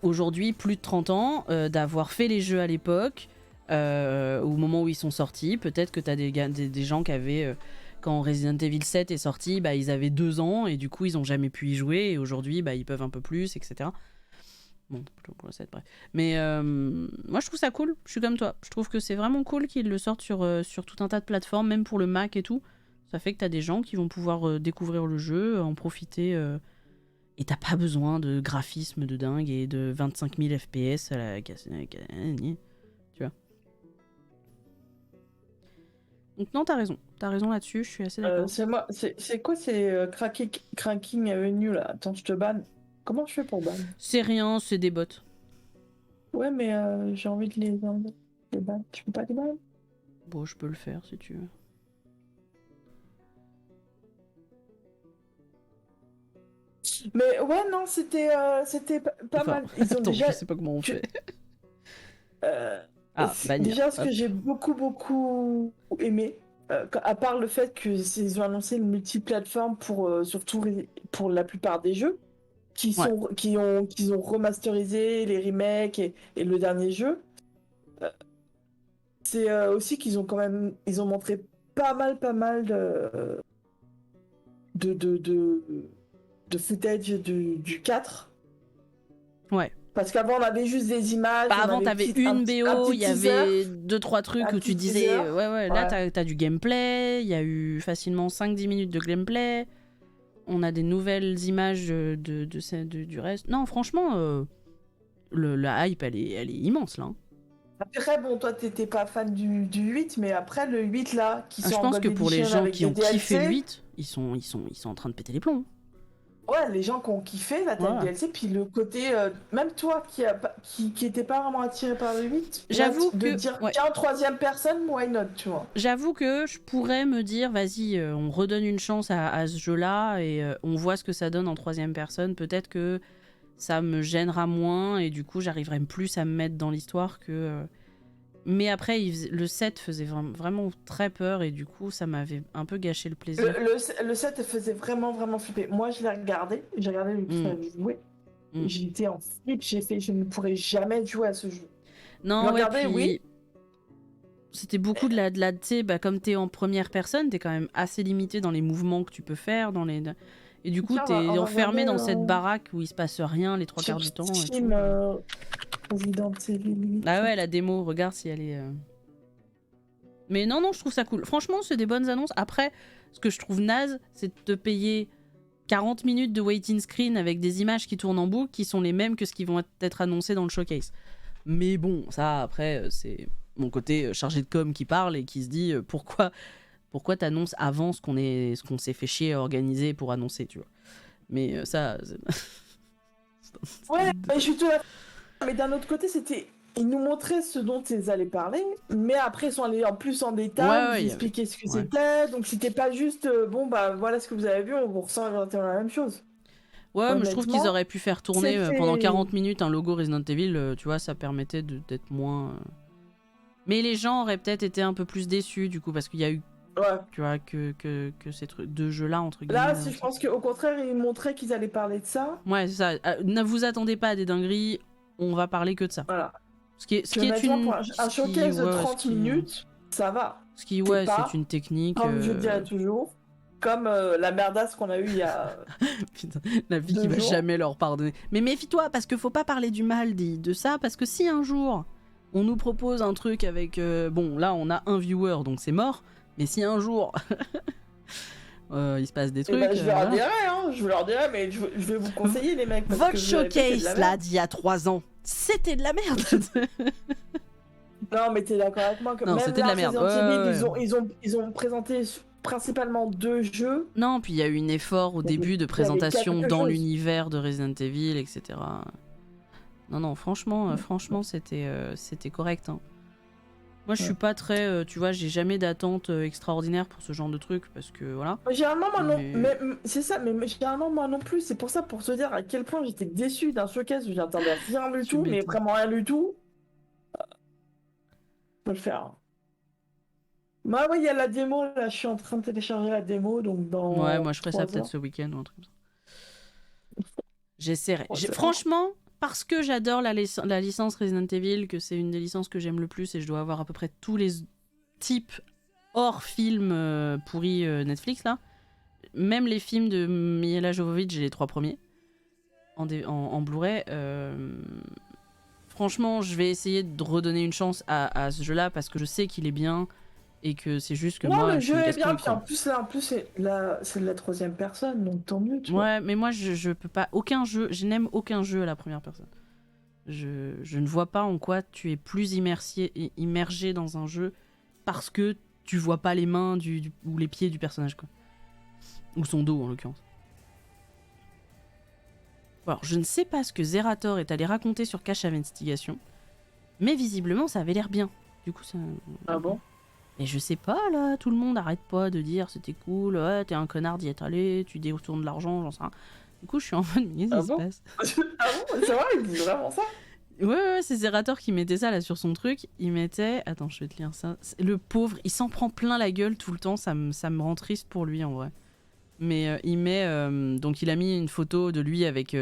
B: aujourd'hui plus de 30 ans, d'avoir fait les jeux à l'époque, au moment où ils sont sortis. Peut-être que t'as des gens qui avaient... quand Resident Evil 7 est sorti, bah, ils avaient 2 ans et du coup ils ont jamais pu y jouer et aujourd'hui bah, ils peuvent un peu plus, etc. Bon, pour le 7, bref. Mais moi je trouve ça cool, je suis comme toi. Je trouve que c'est vraiment cool qu'ils le sortent sur tout un tas de plateformes, même pour le Mac et tout. Ça fait que t'as des gens qui vont pouvoir découvrir le jeu, en profiter Et t'as pas besoin de graphisme de dingue et de 25 000 FPS à la... Tu vois. Donc non, t'as raison là-dessus, je suis assez d'accord.
A: C'est moi. C'est quoi ces Cracking Avenue là? Attends, je te banne. Comment je fais pour ban?
B: C'est rien, c'est des bots.
A: Ouais, mais j'ai envie de les ban. Tu peux pas les ban?
B: Bon, je peux le faire si tu veux.
A: Mais ouais, non, c'était pas
B: Enfin,
A: mal. Ils ont
B: attends,
A: déjà.
B: je sais pas comment on fait. Bannir.
A: Déjà, ce
B: Hop.
A: que j'ai beaucoup aimé, à part le fait qu'ils ont annoncé une multiplateforme pour surtout pour la plupart des jeux, qu'ils ont remasterisé les remakes et le dernier jeu, c'est aussi qu'ils ont quand même ils ont montré pas mal de footage du 4.
B: Ouais.
A: Parce qu'avant on avait juste des images.
B: Bah,
A: on
B: avant,
A: avait
B: t'avais
A: un
B: une
A: petit
B: BO, il y
A: teaser.
B: avait 2-3 trucs
A: Un
B: où tu
A: petit
B: disais.
A: teaser.
B: Ouais, là,
A: Ouais.
B: t'as du gameplay, il y a eu facilement 5-10 minutes de gameplay. On a des nouvelles images du reste. Non, franchement, la hype, elle est immense là.
A: Après, bon, toi, t'étais pas fan du 8, mais après, le 8, là, qui
B: Je
A: sont en
B: pense
A: Gold
B: que pour les
A: Edition
B: gens
A: avec
B: qui
A: des
B: ont kiffé le
A: DLC,
B: 8, ils sont en train de péter les plombs.
A: ouais, les gens qui ont kiffé, là, t'as le
B: Ouais.
A: DLC, puis le côté, même toi, qui était pas vraiment attiré par le 8, là,
B: J'avoue
A: de
B: que.
A: dire,
B: Ouais.
A: tiens, en troisième personne, why not, tu vois.
B: J'avoue que je pourrais me dire, vas-y, on redonne une chance à ce jeu-là et on voit ce que ça donne en troisième personne. Peut-être que ça me gênera moins et du coup, j'arriverai plus à me mettre dans l'histoire que. Mais après, le 7 faisait vraiment très peur et du coup, ça m'avait un peu gâché le plaisir.
A: Le 7 faisait vraiment flipper. Moi, j'ai regardé le jouer. J'étais en flip, je ne pourrais jamais jouer à ce jeu.
B: Non, ouais,
A: Regardez,
B: puis
A: oui.
B: c'était beaucoup de la tu sais, bah, comme t'es en première personne, t'es quand même assez limité dans les mouvements que tu peux faire, et du coup,
A: Tiens,
B: t'es
A: on va
B: enfermé
A: regarder,
B: dans cette baraque où il se passe rien les 3 quarts du temps et
A: Steam,
B: tout.
A: Resident Evil 8.
B: Ah ouais, la démo, regarde si elle est... Mais non, je trouve ça cool. Franchement, c'est des bonnes annonces. Après, ce que je trouve naze, c'est de te payer 40 minutes de waiting screen avec des images qui tournent en boucle qui sont les mêmes que ce qui vont être annoncés dans le showcase. Mais bon, ça, après, c'est mon côté chargé de com qui parle et qui se dit pourquoi t'annonces avant ce qu'on s'est fait chier à organiser pour annoncer, tu vois. Mais ça...
A: Ouais, mais je suis tout à fait... Mais d'un autre côté, ils nous montraient ce dont ils allaient parler, mais après ils sont allés en plus en détail, ils expliquaient ce que c'était, donc c'était pas juste bon bah voilà ce que vous avez vu, on vous ressent exactement la même chose.
B: Ouais, mais je trouve qu'ils auraient pu faire tourner pendant 40 minutes un logo Resident Evil, tu vois, ça permettait d'être moins... Mais les gens auraient peut-être été un peu plus déçus du coup, parce qu'il y a eu, tu vois, que ces trucs, deux jeux-là, entre guillemets.
A: Là, je pense qu'au contraire, ils montraient qu'ils allaient parler de ça.
B: Ouais, c'est ça. Ne vous attendez pas à des dingueries, on va parler que de ça.
A: Voilà.
B: Ce qui est une...
A: Pour un showcase de 30 minutes, ça va.
B: Ce qui, ouais, c'est une technique...
A: Comme je dirais toujours. Comme la merdasse qu'on a eue il y a...
B: Putain, la vie qui va jamais leur pardonner. Mais méfie-toi, parce qu'il faut pas parler du mal de ça, parce que si un jour, on nous propose un truc avec... bon, là, on a un viewer, donc c'est mort. Mais si un jour... il se passe des trucs...
A: je leur dirai, mais je vais vous conseiller, les mecs.
B: Votre showcase, là, d'il y a 3 ans, c'était de la merde.
A: Non, mais t'es d'accord avec moi que
B: non,
A: même
B: c'était de la merde.
A: Ils ont présenté principalement 2 jeux.
B: Non, puis il y a eu un effort au début de présentation dans l'univers de Resident Evil, etc. Non, franchement, c'était correct. Hein. Moi, je suis pas très... tu vois, j'ai jamais d'attente extraordinaire pour ce genre de truc, parce que, voilà.
A: Généralement, moi non... c'est ça, mais généralement, moi non plus. C'est pour ça, pour se dire à quel point j'étais déçu d'un showcase où j'attendais rien du tout, mais vraiment rien du tout. Faut le faire. Bah ouais, il y a la démo, là, je suis en train de télécharger la démo, donc dans...
B: Ouais, moi, je ferai ça peut-être ce week-end ou un truc comme ça. J'essaierai. Franchement... Parce que j'adore la licence Resident Evil, que c'est une des licences que j'aime le plus et je dois avoir à peu près tous les types hors films pourris Netflix là. Même les films de Milla Jovovich, j'ai les 3 premiers en Blu-ray. Franchement, je vais essayer de redonner une chance à ce jeu-là parce que je sais qu'il est bien et que c'est juste que
A: Non,
B: moi
A: le
B: je suis
A: jeu
B: une
A: est bien,
B: casse-couille,
A: puis en
B: quoi.
A: plus, c'est de la troisième personne, donc tant mieux, tu vois.
B: Ouais, mais moi je peux pas. Aucun jeu, je n'aime aucun jeu à la première personne. Je ne vois pas en quoi tu es plus immergé dans un jeu parce que tu vois pas les mains ou les pieds du personnage, quoi. Ou son dos, en l'occurrence. Alors, je ne sais pas ce que Zerator est allé raconter sur Cache Investigation, mais visiblement, ça avait l'air bien. Du coup, ça...
A: Ah bon?
B: Et je sais pas, là, tout le monde arrête pas de dire c'était cool, ouais, t'es un connard d'y être allé, tu détournes de l'argent, j'en sais rien. Du coup, je suis en mode, mais qu'est-ce
A: Ah
B: qui se
A: bon?
B: passe?
A: Ah bon? C'est vrai, ils disent vraiment ça?
B: Ouais, c'est Zerator qui mettait ça là sur son truc. Il mettait. Attends, je vais te lire ça. Le pauvre, il s'en prend plein la gueule tout le temps. Ça me rend triste pour lui en vrai. Mais il met. Donc, il a mis une photo de lui avec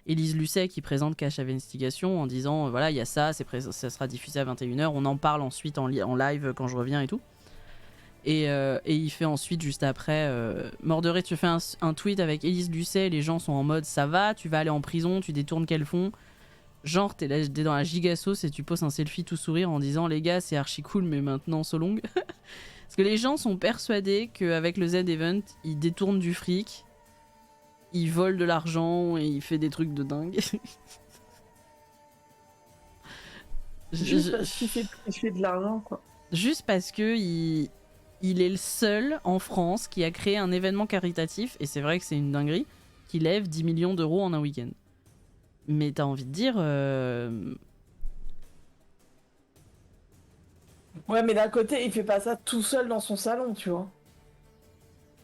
B: Élise Lucet qui présente Cache Investigation en disant voilà, il y a ça, ça sera diffusé à 21h. On en parle ensuite en live quand je reviens et tout. Et il fait ensuite, juste après, Morderé, tu fais un tweet avec Élise Lucet. Les gens sont en mode ça va, tu vas aller en prison, tu détournes quel fond. Genre, t'es dans la giga sauce et tu poses un selfie tout sourire en disant les gars, c'est archi cool, mais maintenant, so long. Parce que les gens sont persuadés qu'avec le Z-Event, ils détournent du fric, ils volent de l'argent et ils font des trucs de dingue.
A: Juste parce qu'il fait de l'argent, quoi.
B: Juste parce que il est le seul en France qui a créé un événement caritatif, et c'est vrai que c'est une dinguerie, qui lève 10 millions d'euros en un week-end. Mais t'as envie de dire...
A: Ouais, mais d'un côté, il fait pas ça tout seul dans son salon, tu vois.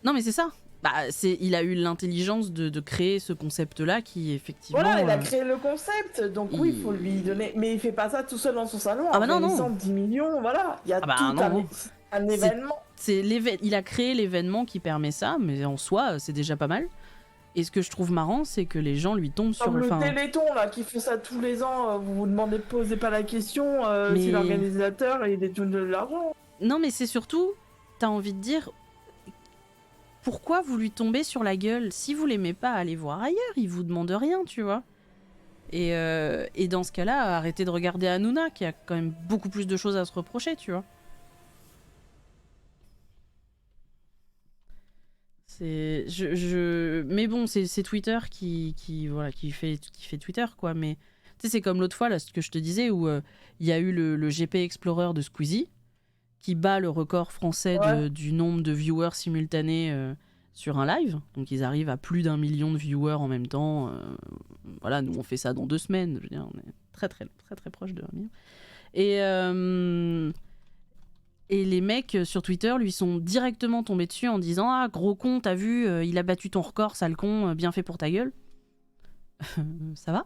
B: Non, mais c'est ça. Bah, il a eu l'intelligence de créer ce concept-là qui, effectivement...
A: Voilà, il a créé le concept, donc oui, il faut lui
B: il-
A: donner. Mais il fait pas ça tout seul dans son salon,
B: Ah
A: en
B: bah non, non.
A: réunissant 10 millions, voilà. Il y a
B: Ah bah
A: tout
B: non.
A: un événement.
B: Il a créé l'événement qui permet ça, mais en soi, c'est déjà pas mal. Et ce que je trouve marrant, c'est que les gens lui tombent sur
A: Comme le
B: fin.
A: Téléthon, là, qui fait ça tous les ans, vous vous demandez, posez pas la question
B: Mais-
A: si l'organisateur, il détourne de l'argent.
B: Non, mais c'est surtout, t'as envie de dire, pourquoi vous lui tombez sur la gueule? Si vous l'aimez pas, allez voir ailleurs, il vous demande rien, tu vois. Et dans ce cas-là, arrêtez de regarder Hanouna, qui a quand même beaucoup plus de choses à se reprocher, tu vois. Mais bon, c'est Twitter qui fait Twitter, quoi. Mais tu sais, c'est comme l'autre fois, là, ce que je te disais, où il y a eu le GP Explorer de Squeezie, qui bat le record français
A: Ouais.
B: du nombre de viewers simultanés sur un live. Donc ils arrivent à plus d'1 million de viewers en même temps. Voilà, nous on fait ça dans 2 semaines. Je veux dire, on est très très très très proche de 1 million. Et les mecs sur Twitter lui sont directement tombés dessus en disant ah gros con, t'as vu, il a battu ton record, sale con, bien fait pour ta gueule. Ça va?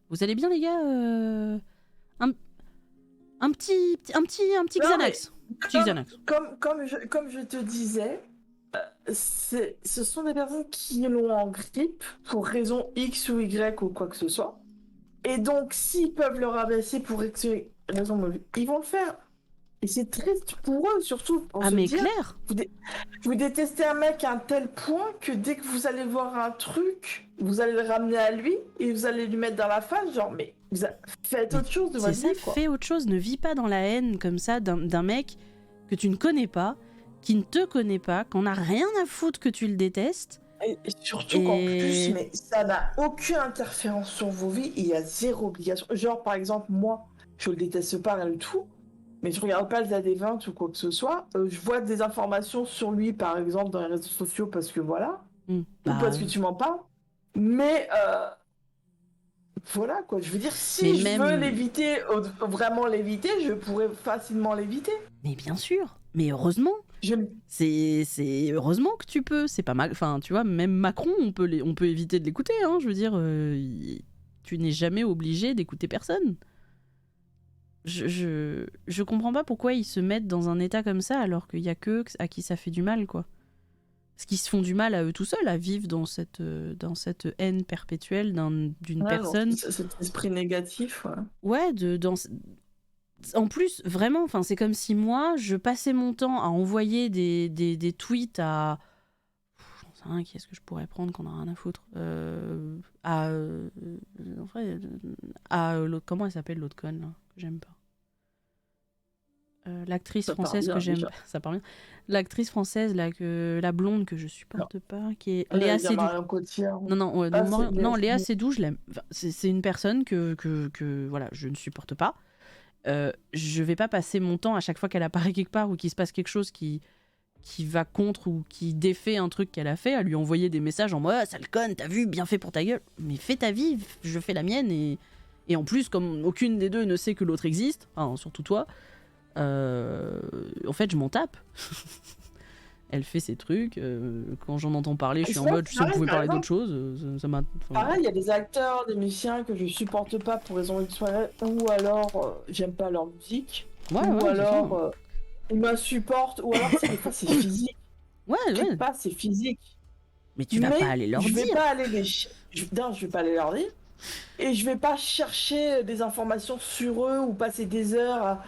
B: Vous allez bien les gars? Un petit
A: Non,
B: Xanax. Petit Xanax.
A: Comme je te disais, ce sont des personnes qui l'ont en grippe pour raison X ou Y ou quoi que ce soit. Et donc, s'ils peuvent le rabaisser pour X ou Y raison, ils vont le faire. Et c'est triste pour eux, surtout pour
B: Ah
A: se
B: mais
A: dire,
B: clair.
A: vous détestez un mec à un tel point que dès que vous allez voir un truc, vous allez le ramener à lui et vous allez lui mettre dans la face, genre, mais faites autre chose de
B: C'est
A: votre
B: ça,
A: vie, quoi.
B: fais autre chose. Ne vis pas dans la haine comme ça d'un mec que tu ne connais pas, qui ne te connaît pas, qu'on n'a rien à foutre que tu le détestes.
A: Et surtout qu'en plus, mais ça n'a aucune interférence sur vos vies, il y a zéro obligation. Genre, par exemple, moi, je le déteste pas, rien du tout, mais je regarde pas le ZD20 ou quoi que ce soit. Je vois des informations sur lui, par exemple, dans les réseaux sociaux, parce que voilà, ou parce que tu m'en parles. Mais voilà, quoi. Je veux dire,
B: Mais
A: si je veux l'éviter, vraiment l'éviter, je pourrais facilement l'éviter.
B: Mais bien sûr. Mais heureusement.
A: Je...
B: C'est heureusement que tu peux. C'est pas mal. Enfin, tu vois, même Macron, on peut éviter de l'écouter. Hein, je veux dire, tu n'es jamais obligé d'écouter personne. Je comprends pas pourquoi ils se mettent dans un état comme ça alors qu'il y a que à qui ça fait du mal, quoi. Parce qu'ils se font du mal à eux tout seuls à vivre dans cette haine perpétuelle d'une personne.
A: Cet esprit négatif,
B: Ouais, en plus, vraiment, c'est comme si moi, je passais mon temps à envoyer des tweets à... J'en sais rien, qui est-ce que je pourrais prendre qu'on a rien à foutre l'autre, comment elle s'appelle l'autre conne, là, que j'aime pas. L'actrice
A: Ça part
B: française
A: bien,
B: que j'aime,
A: déjà.
B: ça part bien. L'actrice française, là, la blonde que je supporte pas, qui est
A: Il y
B: Léa
A: a
B: Seydoux.
A: Marion Cotillard.
B: Non, ouais,
A: Ah,
B: non,
A: c'est Léa
B: non, Léa
A: Seydoux.
B: Seydoux, je l'aime. Enfin, c'est une personne que voilà, je ne supporte pas. Je vais pas passer mon temps à chaque fois qu'elle apparaît quelque part ou qu'il se passe quelque chose qui va contre ou qui défait un truc qu'elle a fait, à lui envoyer des messages en mode ah, sale conne, t'as vu, bien fait pour ta gueule. Mais fais ta vie, je fais la mienne. Et en plus, comme aucune des deux ne sait que l'autre existe, enfin, surtout toi, en fait, je m'en tape. Elle fait ses trucs. Quand j'en entends parler, je suis en mode si on pouvait parler d'autre chose, ça m'a.
A: Pareil, il y a des acteurs, des musiciens que je supporte pas pour raison X ou alors j'aime pas leur musique,
B: Ouais,
A: ou
B: c'est
A: alors
B: ça.
A: ils m'insupportent, ou alors tu sais, des fois c'est physique.
B: Ouais.
A: Quelque part, c'est physique.
B: Mais tu vas pas
A: Mais
B: aller leur
A: je vais
B: dire.
A: pas aller je vais pas aller leur dire. Et je vais pas chercher des informations sur eux ou passer des heures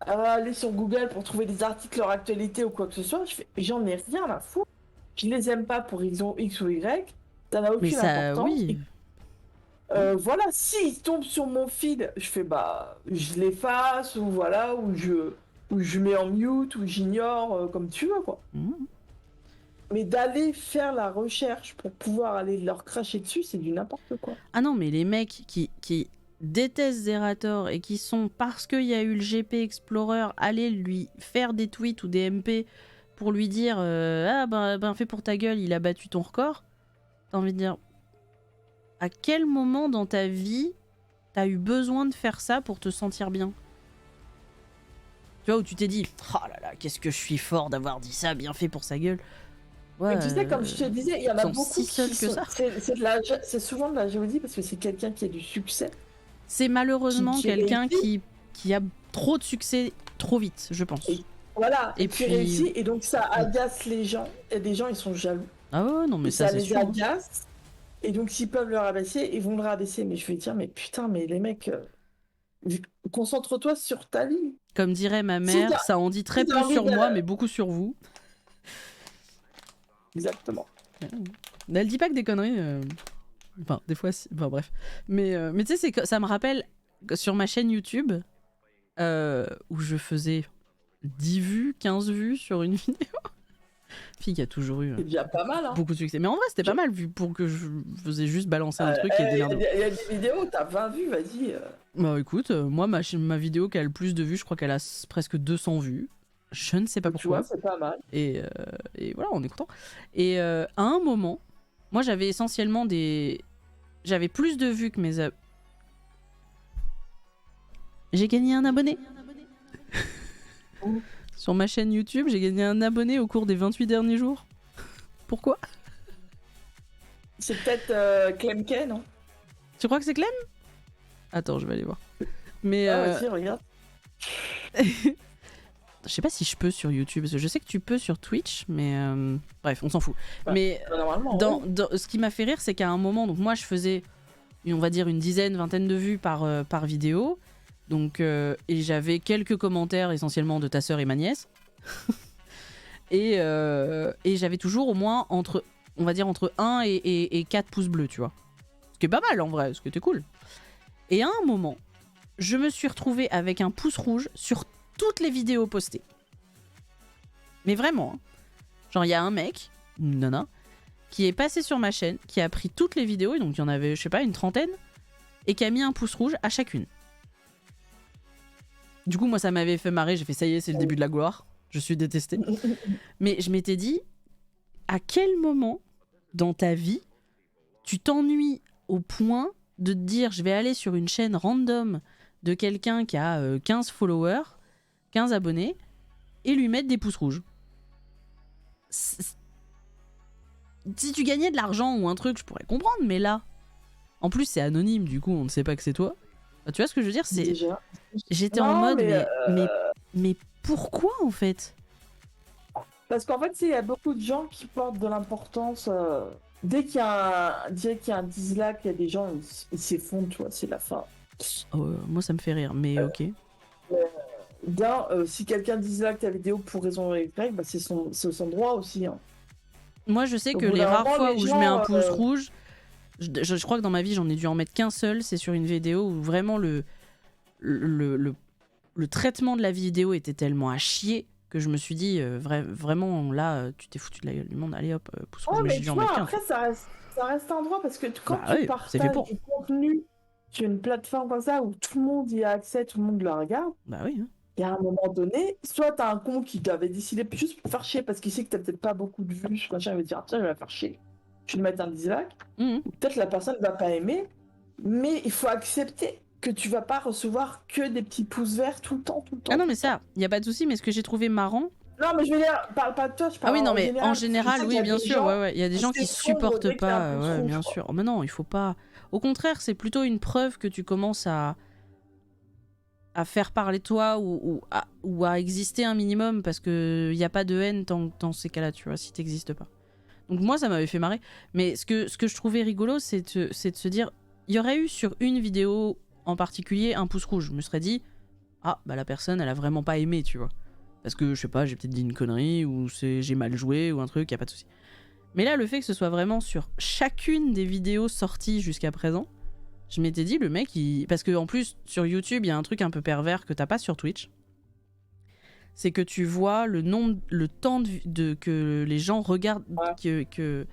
A: à aller sur Google pour trouver des articles leur actualité ou quoi que ce soit. J'en ai rien à foutre. Je les aime pas pour raison X ou Y. Ça n'a
B: Mais
A: aucune
B: ça,
A: importance.
B: oui.
A: Voilà, s'ils tombent sur mon feed, je fais bah, je l'efface ou voilà, ou je mets en mute ou j'ignore, comme tu veux quoi.
B: Mhm.
A: Mais d'aller faire la recherche pour pouvoir aller leur cracher dessus, c'est du n'importe quoi.
B: Ah non, mais les mecs qui détestent Zerator et qui sont, parce qu'il y a eu le GP Explorer, aller lui faire des tweets ou des MP pour lui dire ah ben fais pour ta gueule, il a battu ton record. T'as envie de dire, à quel moment dans ta vie t'as eu besoin de faire ça pour te sentir bien? Tu vois, où tu t'es dit oh là là, qu'est-ce que je suis fort d'avoir dit ça, bien fait pour sa gueule. Ouais,
A: Mais tu sais, comme je te disais, il y en a
B: sont
A: beaucoup
B: si seuls
A: qui
B: que
A: sont...
B: ça.
A: C'est souvent de la jalousie parce que c'est quelqu'un qui a du succès.
B: C'est malheureusement
A: qui
B: quelqu'un
A: réussit.
B: qui a trop de succès trop vite, je pense.
A: Et voilà,
B: Et
A: et puis
B: puis-
A: réussit, et donc ça agace les gens, et des gens ils sont jaloux.
B: Ah ouais, non, mais
A: Et
B: ça, c'est
A: les
B: sûr. Hein.
A: agace, et donc s'ils peuvent le rabaisser, ils vont le rabaisser. Mais je vais dire, mais putain, mais les mecs, concentre-toi sur ta vie.
B: Comme dirait ma
A: Si
B: mère,
A: t'as-
B: ça en dit très
A: si t'as
B: peu
A: envie
B: sur
A: de-
B: moi, mais beaucoup sur vous.
A: Exactement.
B: Elle dit pas que des conneries. Enfin, des fois, enfin bref. Mais tu sais, c'est que ça me rappelle que sur ma chaîne YouTube, où je faisais 10 vues, 15 vues sur une vidéo. Fille qui a toujours eu
A: C'est déjà pas mal, hein.
B: beaucoup de succès. Mais en vrai, c'était pas mal vu pour que je faisais juste balancer un truc et
A: Il y,
B: démerder.
A: a des vidéos, t'as 20 vues, vas-y.
B: Bah écoute, moi, ma vidéo qui a le plus de vues, je crois qu'elle a presque 200 vues. Je ne sais pas
A: Tu vois,
B: pourquoi.
A: c'est pas mal.
B: Et voilà, on est content. Et à un moment, moi j'avais essentiellement j'avais plus de vues que mes J'ai gagné un abonné. Sur ma chaîne YouTube, j'ai gagné un abonné au cours des 28 derniers jours. Pourquoi?
A: C'est peut-être Clemke, non?
B: Tu crois que c'est Clem? Attends, je vais aller voir. Mais
A: Ah, vas-y, regarde.
B: je sais pas si je peux sur YouTube, parce que je sais que tu peux sur Twitch, mais bref, on s'en fout.
A: Bah,
B: Mais
A: Normalement,
B: ce qui m'a fait rire, c'est qu'à un moment, donc moi je faisais, on va dire, une dizaine, vingtaine de vues par vidéo. Donc, et j'avais quelques commentaires essentiellement de ta sœur et ma nièce. et j'avais toujours au moins entre 1 et 4 pouces bleus, tu vois. Ce qui est pas mal en vrai, ce qui était cool. Et à un moment, je me suis retrouvée avec un pouce rouge sur toutes les vidéos postées. Mais vraiment. Hein. Genre, il y a un mec, une nana, qui est passé sur ma chaîne, qui a pris toutes les vidéos, et donc il y en avait, je sais pas, une trentaine, et qui a mis un pouce rouge à chacune. Du coup, moi, ça m'avait fait marrer. J'ai fait, ça y est, c'est le début de la gloire. Je suis détestée. Mais je m'étais dit, à quel moment dans ta vie tu t'ennuies au point de te dire, je vais aller sur une chaîne random de quelqu'un qui a 15 followers, 15 abonnés, et lui mettre des pouces rouges. Si tu gagnais de l'argent ou un truc, je pourrais comprendre, mais là, en plus, c'est anonyme, du coup, on ne sait pas que c'est toi. Tu vois ce que je veux dire? C'est...
A: déjà.
B: J'étais
A: Non,
B: en mode,
A: mais,
B: mais pourquoi en fait?
A: Parce qu'en fait, il y a beaucoup de gens qui portent de l'importance. Dès qu'il y a un dislike, il y a des gens, ils s'effondrent, tu vois, c'est la fin.
B: Moi, ça me fait rire, mais ok.
A: Si quelqu'un dislike ta vidéo pour raison Y, bah, c'est son droit aussi. Hein.
B: Moi, je sais
A: Au
B: que
A: bout
B: les
A: d'un
B: rares
A: moment,
B: fois
A: les
B: où je
A: gens,
B: mets un pouce rouge, je crois que dans ma vie, j'en ai dû en mettre qu'un seul. C'est sur une vidéo où vraiment le le traitement de la vidéo était tellement à chier que je me suis dit, vraiment, là, tu t'es foutu de la gueule du monde, allez hop, pouce rouge,
A: Ouais,
B: mais
A: mais
B: j'ai dû
A: tu
B: en
A: vois,
B: mettre qu'un.
A: après, ça reste un droit parce que quand
B: Bah
A: tu
B: oui, c'est fait
A: partages
B: pour.
A: du contenu sur une plateforme comme ça où tout le monde y a accès, tout le monde le regarde,
B: Bah oui. Hein.
A: et à un moment donné, soit t'as un con qui avait décidé juste pour faire chier parce qu'il sait que t'as peut-être pas beaucoup de vues, machin, il va dire tiens, je vais la faire chier, je vais lui mettre un dislike.
B: Mhm.
A: Peut-être la personne va pas aimer, mais il faut accepter que tu vas pas recevoir que des petits pouces verts tout le temps, tout le temps.
B: Ah non,
A: tout
B: mais
A: le temps.
B: ça, y a pas de souci, mais ce que j'ai trouvé marrant.
A: Non, mais je veux dire, parle pas de toi, je
B: Ah
A: parle
B: oui, non,
A: en
B: mais
A: général.
B: en
A: parce que je
B: général,
A: sais qu'il
B: oui,
A: y a
B: bien
A: des
B: sûr,
A: gens
B: ouais. Il y a des gens qui
A: s'effondrent
B: supportent
A: dès qu'il y a un
B: pas,
A: pouce
B: ouais,
A: rouge,
B: bien
A: quoi.
B: sûr. Oh, mais non, il faut pas. Au contraire, c'est plutôt une preuve que tu commences à faire parler de toi ou à exister un minimum parce qu'il n'y a pas de haine dans ces cas-là, tu vois, si t'existes pas. Donc moi, ça m'avait fait marrer. Mais ce que je trouvais rigolo, c'est de se dire, il y aurait eu sur une vidéo en particulier un pouce rouge. Je me serais dit, ah, bah la personne, elle a vraiment pas aimé, tu vois. Parce que, je sais pas, j'ai peut-être dit une connerie ou j'ai mal joué ou un truc, y a pas de souci. Mais là, le fait que ce soit vraiment sur chacune des vidéos sorties jusqu'à présent, je m'étais dit, le mec, parce qu'en plus, sur YouTube, il y a un truc un peu pervers que t'as pas sur Twitch. C'est que tu vois le temps que les gens regardent, que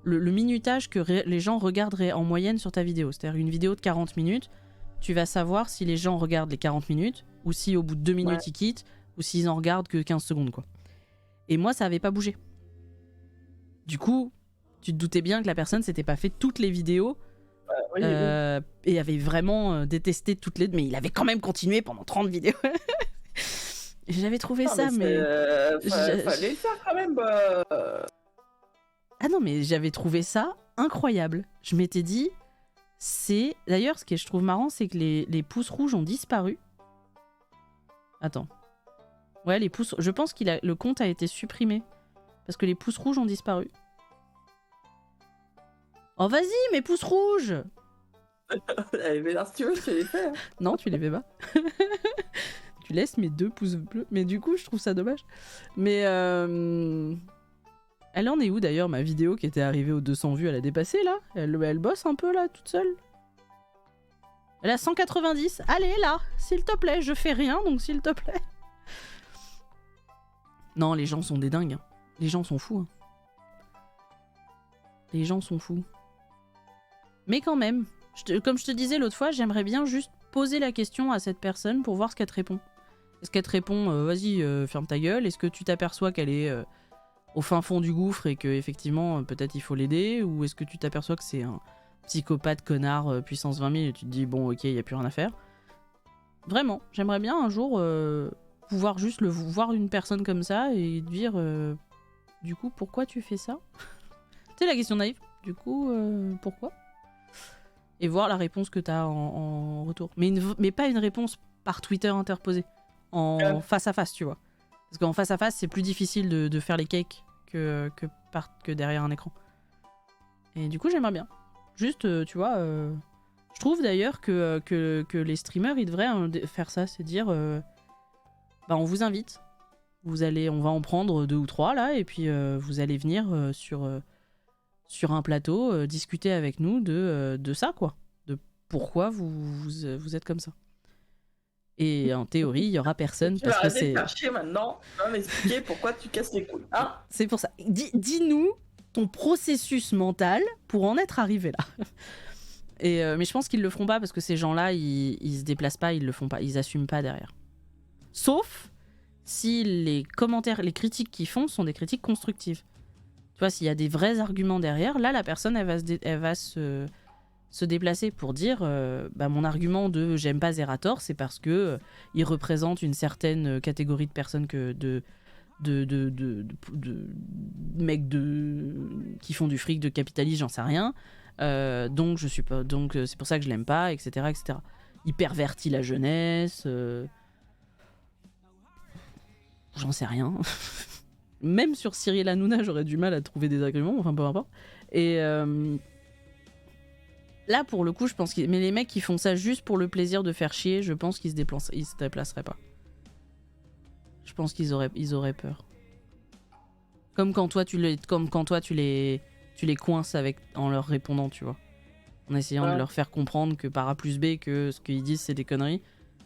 B: le minutage que les gens regarderaient en moyenne sur ta vidéo. C'est-à-dire une vidéo de 40 minutes, tu vas savoir si les gens regardent les 40 minutes ou si au bout de 2 minutes ils quittent ou s'ils en regardent que 15 secondes, quoi. Et moi, ça avait pas bougé. Du coup, tu te doutais bien que la personne s'était pas fait toutes les vidéos
A: Oui.
B: et avait vraiment détesté toutes les... Mais il avait quand même continué pendant 30 vidéos. J'avais trouvé
A: Non,
B: ça, mais...
A: fallait le faire quand même.
B: Ah non, mais j'avais trouvé ça incroyable. Je m'étais dit, c'est... D'ailleurs, ce que je trouve marrant, c'est que les pouces rouges ont disparu. Attends. Ouais, les pouces... Je pense que le compte a été supprimé. Parce que les pouces rouges ont disparu. Oh, vas-y, mes pouces rouges!
A: Mais là, si tu veux, je te les fais. Hein.
B: Non, tu les fais pas. Tu laisses mes 2 pouces bleus. Mais du coup, je trouve ça dommage. Mais elle en est où d'ailleurs, ma vidéo qui était arrivée aux 200 vues? Elle a dépassé là? Elle bosse un peu là, toute seule? Elle a 190. Allez là, s'il te plaît, je fais rien, donc s'il te plaît. Non, les gens sont des dingues. Hein. Les gens sont fous. Hein. Les gens sont fous. Mais quand même, comme je te disais l'autre fois, j'aimerais bien juste poser la question à cette personne pour voir ce qu'elle te répond. Est-ce qu'elle te répond vas-y, ferme ta gueule? Est-ce que tu t'aperçois qu'elle est au fin fond du gouffre et que effectivement peut-être il faut l'aider? Ou est-ce que tu t'aperçois que c'est un psychopathe connard puissance 20 000 et tu te dis bon ok, il n'y a plus rien à faire? Vraiment, j'aimerais bien un jour pouvoir juste voir une personne comme ça et dire du coup pourquoi tu fais ça? C'est la question naïve. Du coup pourquoi? Et voir la réponse que t'as en retour. Mais pas une réponse par Twitter interposée. En face à face, tu vois. Parce qu'en face à face, c'est plus difficile de faire les cakes que derrière un écran. Et du coup, j'aimerais bien. Juste, tu vois, je trouve d'ailleurs que les streamers, ils devraient faire ça. C'est dire, bah, on vous invite. On va en prendre 2 ou 3 là, et puis vous allez venir sur un plateau, discuter avec nous de ça, quoi. De pourquoi vous êtes comme ça. Et en théorie, il y aura personne
A: Tu
B: parce
A: vas
B: que
A: arrêter
B: c'est...
A: de faire chier maintenant. Tu vas m'expliquer pourquoi tu casses les couilles. Hein?
B: C'est pour ça. Dis-nous ton processus mental pour en être arrivé là. Mais je pense qu'ils le feront pas parce que ces gens-là, ils se déplacent pas, ils le font pas, ils assument pas derrière. Sauf si les commentaires, les critiques qu'ils font sont des critiques constructives. Tu vois, s'il y a des vrais arguments derrière, là, la personne, elle va se déplacer pour dire bah, mon argument de j'aime pas Zerator, c'est parce que il représente une certaine catégorie de personnes de mecs qui font du fric, de capitalisme, j'en sais rien. Donc je suis pas, donc c'est pour ça que je l'aime pas, etc., etc. Il pervertit la jeunesse. J'en sais rien. Même sur Cyril Hanouna, j'aurais du mal à trouver des arguments, enfin peu importe. Et là, pour le coup, je pense mais les mecs qui font ça juste pour le plaisir de faire chier, je pense qu'ils se déplaceraient pas. Je pense qu'ils auraient peur. Comme quand toi tu les coinces en leur répondant, tu vois. En essayant de leur faire comprendre que par A plus B que ce qu'ils disent c'est des conneries.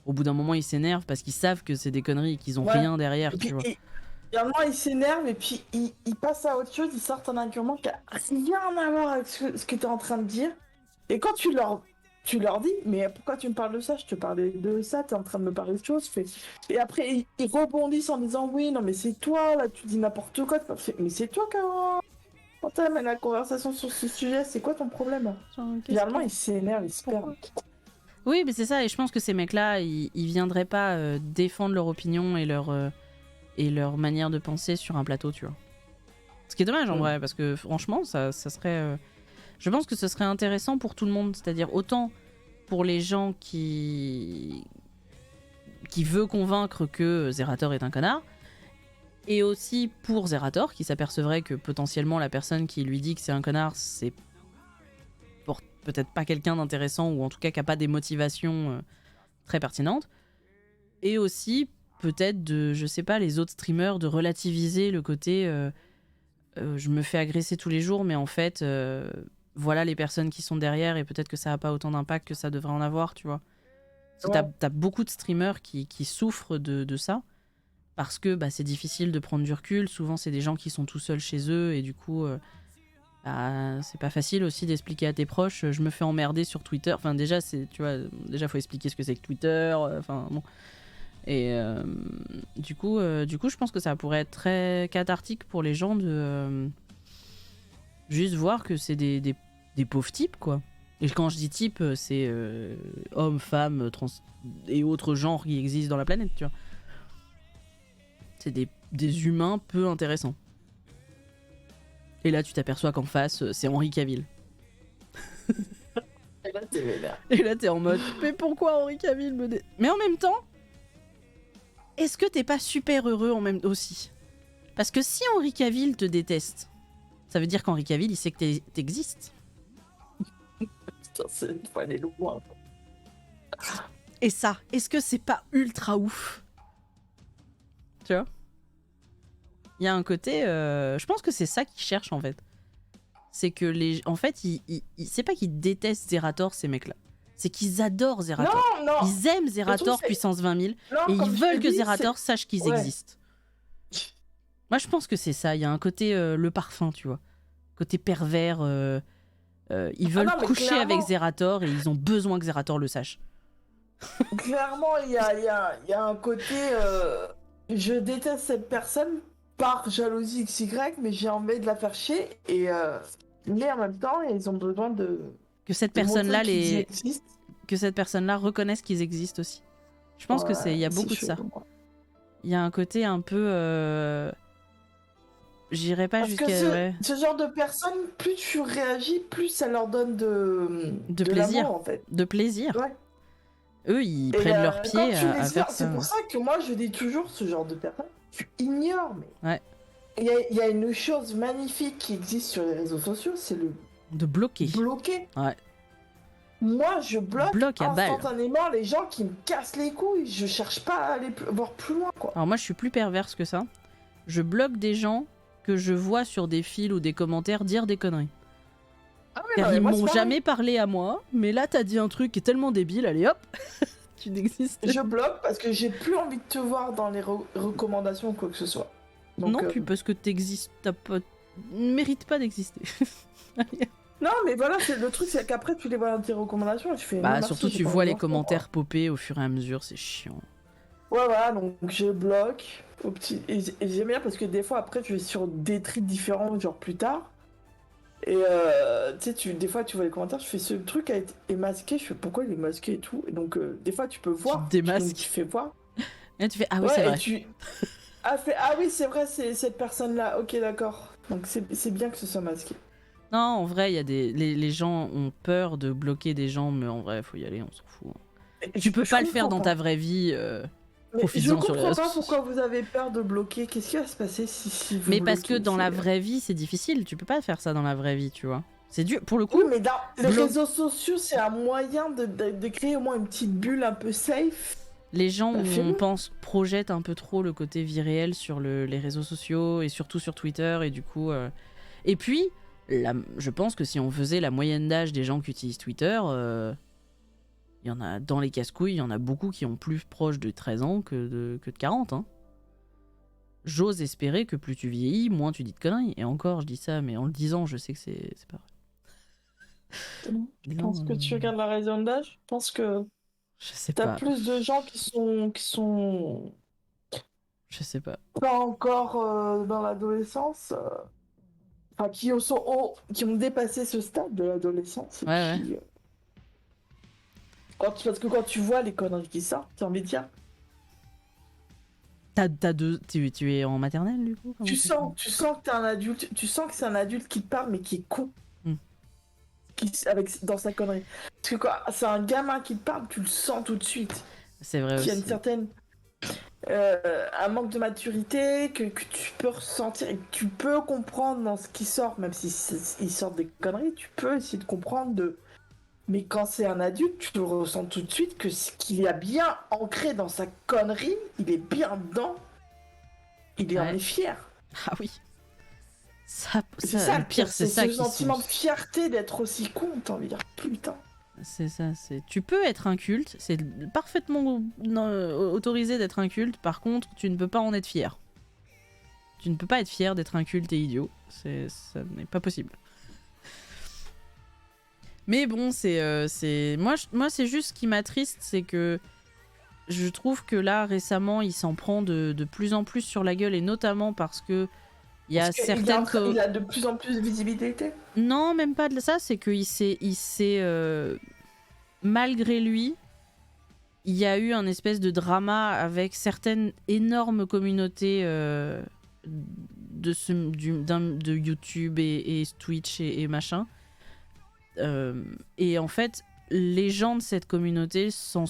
B: au bout d'un moment ils s'énervent parce qu'ils savent que c'est des conneries et qu'ils ont
A: Ouais.
B: rien derrière,
A: Et puis,
B: tu vois.
A: et à un moment, ils s'énervent et puis ils passent à autre chose, ils sortent un argument qui a rien à voir avec ce que tu es en train de dire. Et quand tu leur dis, mais pourquoi tu me parles de ça? Je te parlais de ça, tu es en train de me parler de choses. Et après, ils rebondissent en disant, oui, non, mais c'est toi, là, tu dis n'importe quoi. Mais c'est toi quand t'amènes la conversation sur ce sujet, c'est quoi ton problème? Finalement, ils s'énervent, ils se perdent.
B: Oui, mais c'est ça, et je pense que ces mecs-là, ils viendraient pas défendre leur opinion et leur manière de penser sur un plateau, tu vois. Ce qui est dommage en vrai, parce que franchement, ça serait. Je pense que ce serait intéressant pour tout le monde, c'est-à-dire autant pour les gens qui veut convaincre que Zerator est un connard, et aussi pour Zerator qui s'apercevrait que potentiellement la personne qui lui dit que c'est un connard, c'est peut-être pas quelqu'un d'intéressant, ou en tout cas qui a pas des motivations très pertinentes, et aussi peut-être de, je sais pas, les autres streamers, de relativiser le côté je me fais agresser tous les jours, mais en fait voilà les personnes qui sont derrière, et peut-être que ça a pas autant d'impact que ça devrait en avoir, tu vois. Parce que t'as beaucoup de streamers qui souffrent de ça, parce que bah, c'est difficile de prendre du recul, souvent c'est des gens qui sont tout seuls chez eux, et du coup c'est pas facile aussi d'expliquer à tes proches, je me fais emmerder sur Twitter. Enfin déjà faut expliquer ce que c'est que Twitter. Enfin bon. Et du coup je pense que ça pourrait être très cathartique pour les gens de juste voir que c'est des pauvres types, quoi. Et quand je dis type, c'est hommes, femmes, trans et autres genres qui existent dans la planète, tu vois. C'est des humains peu intéressants. Et là, tu t'aperçois qu'en face, c'est Henry Cavill. Et là, t'es en mode, mais pourquoi Henry Cavill me Mais en même temps, est-ce que t'es pas super heureux en même aussi? Parce que si Henry Cavill te déteste, ça veut dire qu'Henry Cavill, il sait que t'existes.
A: Putain, c'est faut aller loin.
B: Et ça, est-ce que c'est pas ultra ouf? Tu vois? Il y a un côté, je pense que c'est ça qu'ils cherchent en fait. C'est que en fait, c'est pas qu'ils détestent Zerator, ces mecs-là. C'est qu'ils adorent Zerator.
A: Non.
B: Ils aiment Zerator puissance 20 000
A: Non,
B: et ils
A: comme je
B: veulent
A: te
B: que
A: dis,
B: Zerator sache qu'ils
A: Ouais.
B: existent. Moi, je pense que c'est ça. Il y a un côté le parfum, tu vois. Côté pervers. Ils veulent
A: non, mais
B: coucher
A: clairement.
B: avec Zerator et ils ont besoin que Zerator le sache.
A: Clairement, il y a un côté. Je déteste cette personne par jalousie XY, mais j'ai envie de la faire chier. Mais en même temps, ils ont besoin de.
B: Que cette
A: de montrer
B: personne-là
A: qu'ils existent.
B: que cette personne-là reconnaisse qu'ils existent aussi. Je pense que il y a beaucoup de ça. Il y a un côté un peu. J'irais pas
A: Parce
B: jusqu'à.
A: que ce genre de personnes, plus tu réagis, plus ça leur donne de
B: plaisir.
A: l'amour, en fait.
B: De plaisir.
A: Ouais.
B: Eux, ils
A: Et,
B: prennent leurs
A: quand
B: pieds
A: tu
B: à
A: les
B: faire
A: ignores,
B: ça.
A: c'est pour ça que moi je dis toujours ce genre de personnes, tu ignores. Mais
B: Ouais.
A: il y a une chose magnifique qui existe sur les réseaux sociaux, c'est le
B: De bloquer.
A: bloquer.
B: Ouais.
A: Moi, je bloque
B: à balle.
A: instantanément les gens qui me cassent les couilles. Je cherche pas à aller voir plus loin, quoi.
B: Alors moi, je suis plus perverse que ça. Je bloque des gens que je vois sur des fils ou des commentaires dire des conneries.
A: Ah ouais,
B: Car
A: non, mais
B: ils
A: moi,
B: m'ont
A: c'est
B: jamais parlé à moi, mais là, t'as dit un truc qui est tellement débile, allez hop, tu n'existes
A: pareil. Je bloque parce que j'ai plus envie de te voir dans les recommandations ou quoi que ce soit. Donc,
B: non, puis parce que t'existes, mérites pas d'exister.
A: Non, mais voilà, le truc, c'est qu'après, tu les vois dans tes recommandations et tu fais.
B: Bah,
A: non, merci,
B: surtout,
A: j'ai
B: tu
A: pas
B: vois
A: envie
B: les
A: de voir ça,
B: commentaires popper au fur et à mesure, c'est chiant.
A: Ouais, voilà, donc je bloque au petit. Et j'aime bien parce que des fois, après, je vais sur des tweets différents, genre plus tard. Et tu sais, des fois, tu vois les commentaires, je fais ce truc est masqué, je fais pourquoi il est masqué et tout. Et donc, des fois, tu peux voir.
B: te démasques.
A: Tu fais voir.
B: Et tu fais, ah oui,
A: Ouais,
B: c'est
A: et
B: vrai.
A: Ah oui, c'est vrai, c'est cette personne-là. Ok, d'accord. Donc, c'est bien que ce soit masqué.
B: Non, en vrai, il y a les gens ont peur de bloquer des gens, mais en vrai, faut y aller, on s'en fout. Tu peux pas le faire dans ta vraie vie.
A: Mais je
B: profites-en sur les
A: comprends
B: réseaux
A: pas
B: sociaux.
A: pourquoi vous avez peur de bloquer. Qu'est-ce qui va se passer si vous
B: Mais parce que
A: bloquez,
B: dans la vraie vie, c'est difficile. Tu peux pas faire ça dans la vraie vie, tu vois. C'est dur. Pour le coup,
A: Oui, mais dans les
B: Blo-
A: réseaux sociaux, c'est un moyen de créer au moins une petite bulle un peu safe.
B: les gens,
A: Bah,
B: on
A: fais-le.
B: pense, projettent un peu trop le côté vie réelle sur les réseaux sociaux et surtout sur Twitter. Et du coup. Et puis, je pense que si on faisait la moyenne d'âge des gens qui utilisent Twitter, Il y en a dans les casse-couilles, il y en a beaucoup qui ont plus proche de 13 ans que de 40. Hein. J'ose espérer que plus tu vieillis, moins tu dis de conneries. Et encore, je dis ça, mais en le disant, je sais que c'est pas vrai.
A: Je pense que tu regardes la raison d'âge. Je pense que
B: Je sais
A: t'as
B: pas.
A: plus de gens qui sont
B: Je sais pas.
A: pas encore dans l'adolescence, enfin qui ont dépassé ce stade de l'adolescence. Et
B: Ouais,
A: puis, parce que quand tu vois les conneries qui sortent, t'as envie de dire.
B: Tu es en maternelle du coup?
A: Tu sens que t'es un adulte, tu sens que c'est un adulte qui te parle mais qui est con. Dans sa connerie. Parce que quoi, c'est un gamin qui te parle, tu le sens tout de suite.
B: C'est vrai
A: Qu'il y a
B: aussi.
A: une certaine. Un manque de maturité que tu peux ressentir et que tu peux comprendre dans ce qui sort, même si il sort des conneries, tu peux essayer de comprendre de. Mais quand c'est un adulte, tu le ressens tout de suite que ce qu'il y a bien ancré dans sa connerie, il est bien dedans. Il en est fier.
B: Ah oui. Ça,
A: C'est ça
B: le pire, c'est ça
A: ce
B: qui
A: sentiment de fierté d'être aussi con, t'as envie de dire putain.
B: C'est ça, tu peux être inculte, c'est parfaitement autorisé d'être inculte, par contre, tu ne peux pas en être fier. Tu ne peux pas être fier d'être inculte et idiot, ça n'est pas possible. Mais bon, moi c'est juste ce qui m'attriste, c'est que je trouve que là, récemment, il s'en prend de plus en plus sur la gueule, et notamment parce que il y a certaines...
A: Il a de plus en plus de visibilité.
B: Non, même pas de ça, c'est qu'il s'est malgré lui, il y a eu un espèce de drama avec certaines énormes communautés de YouTube et Twitch et machin. Et en fait, les gens de cette communauté s'en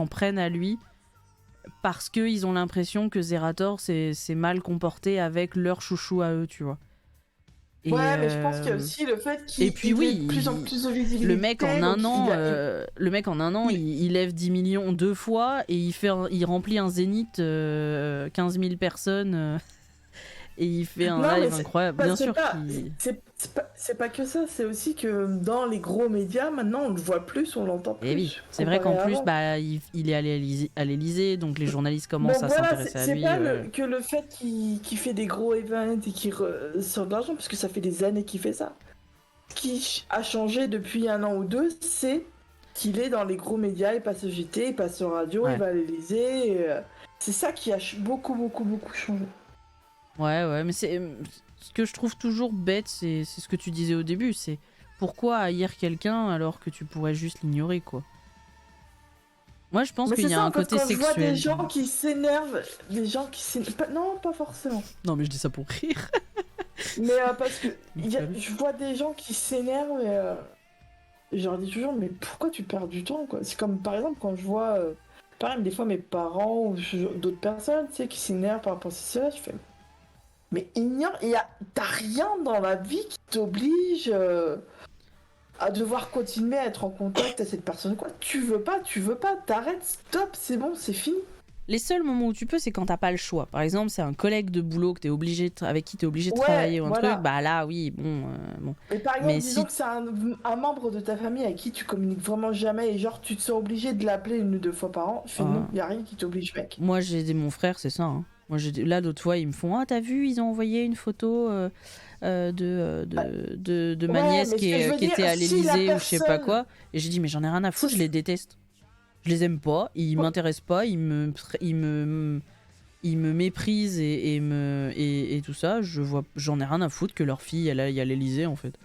B: prennent à lui parce qu'ils ont l'impression que Zerator s'est mal comporté avec leur chouchou à eux, tu vois. Et
A: ouais, mais je pense qu'il y a aussi le fait qu'il
B: ait de
A: plus en plus de visibilité.
B: Le mec en un an, il lève 10 millions 2 fois et il remplit un zénith 15 000 personnes et il fait un live incroyable. Bien sûr
A: c'est pas que ça, c'est aussi que dans les gros médias, maintenant, on le voit plus, on l'entend plus.
B: Et oui, c'est vrai qu'en plus, il est à l'Élysée, donc les journalistes commencent à s'intéresser à lui.
A: C'est pas que le fait qu'il fait des gros events et qu'il sort de l'argent, parce que ça fait des années qu'il fait ça. Ce qui a changé depuis 1 an ou 2, c'est qu'il est dans les gros médias, il passe au JT, il passe sur radio, il va à l'Élysée. C'est ça qui a beaucoup changé.
B: Ouais, mais c'est ce que je trouve toujours bête, c'est ce que tu disais au début, c'est pourquoi haïr quelqu'un alors que tu pourrais juste l'ignorer, quoi. Moi, je pense qu'il y a un côté sexuel. Je vois
A: des gens qui s'énervent, non, pas forcément.
B: Non, mais je dis ça pour rire.
A: Mais parce que je vois des gens qui s'énervent et je leur dis toujours, mais pourquoi tu perds du temps, quoi. C'est comme par exemple quand je vois, pareil, des fois mes parents ou d'autres personnes, tu sais, qui s'énervent par rapport à cela, je fais. Mais t'as rien dans la vie qui t'oblige à devoir continuer à être en contact avec cette personne. Quoi. Tu veux pas, t'arrêtes, stop, c'est bon, c'est fini.
B: Les seuls moments où tu peux, c'est quand t'as pas le choix. Par exemple, c'est un collègue de boulot que avec qui t'es obligé de travailler ou un truc, bah là, oui, bon.
A: Mais par exemple, disons que c'est un membre de ta famille avec qui tu communiques vraiment jamais et genre tu te sens obligé de l'appeler 1 ou 2 fois par an, je fais non, y a rien qui t'oblige, mec.
B: Moi, j'ai mon frère, c'est ça, hein. Moi, là, d'autres fois, ils me font t'as vu, ils ont envoyé une photo de ma nièce qui était à l'Élysée ou je sais pas quoi. Et j'ai dit, mais j'en ai rien à foutre, je les déteste. Je les aime pas, ils m'intéressent pas, ils me méprisent et tout ça. J'en ai rien à foutre que leur fille elle aille à l'Élysée en fait.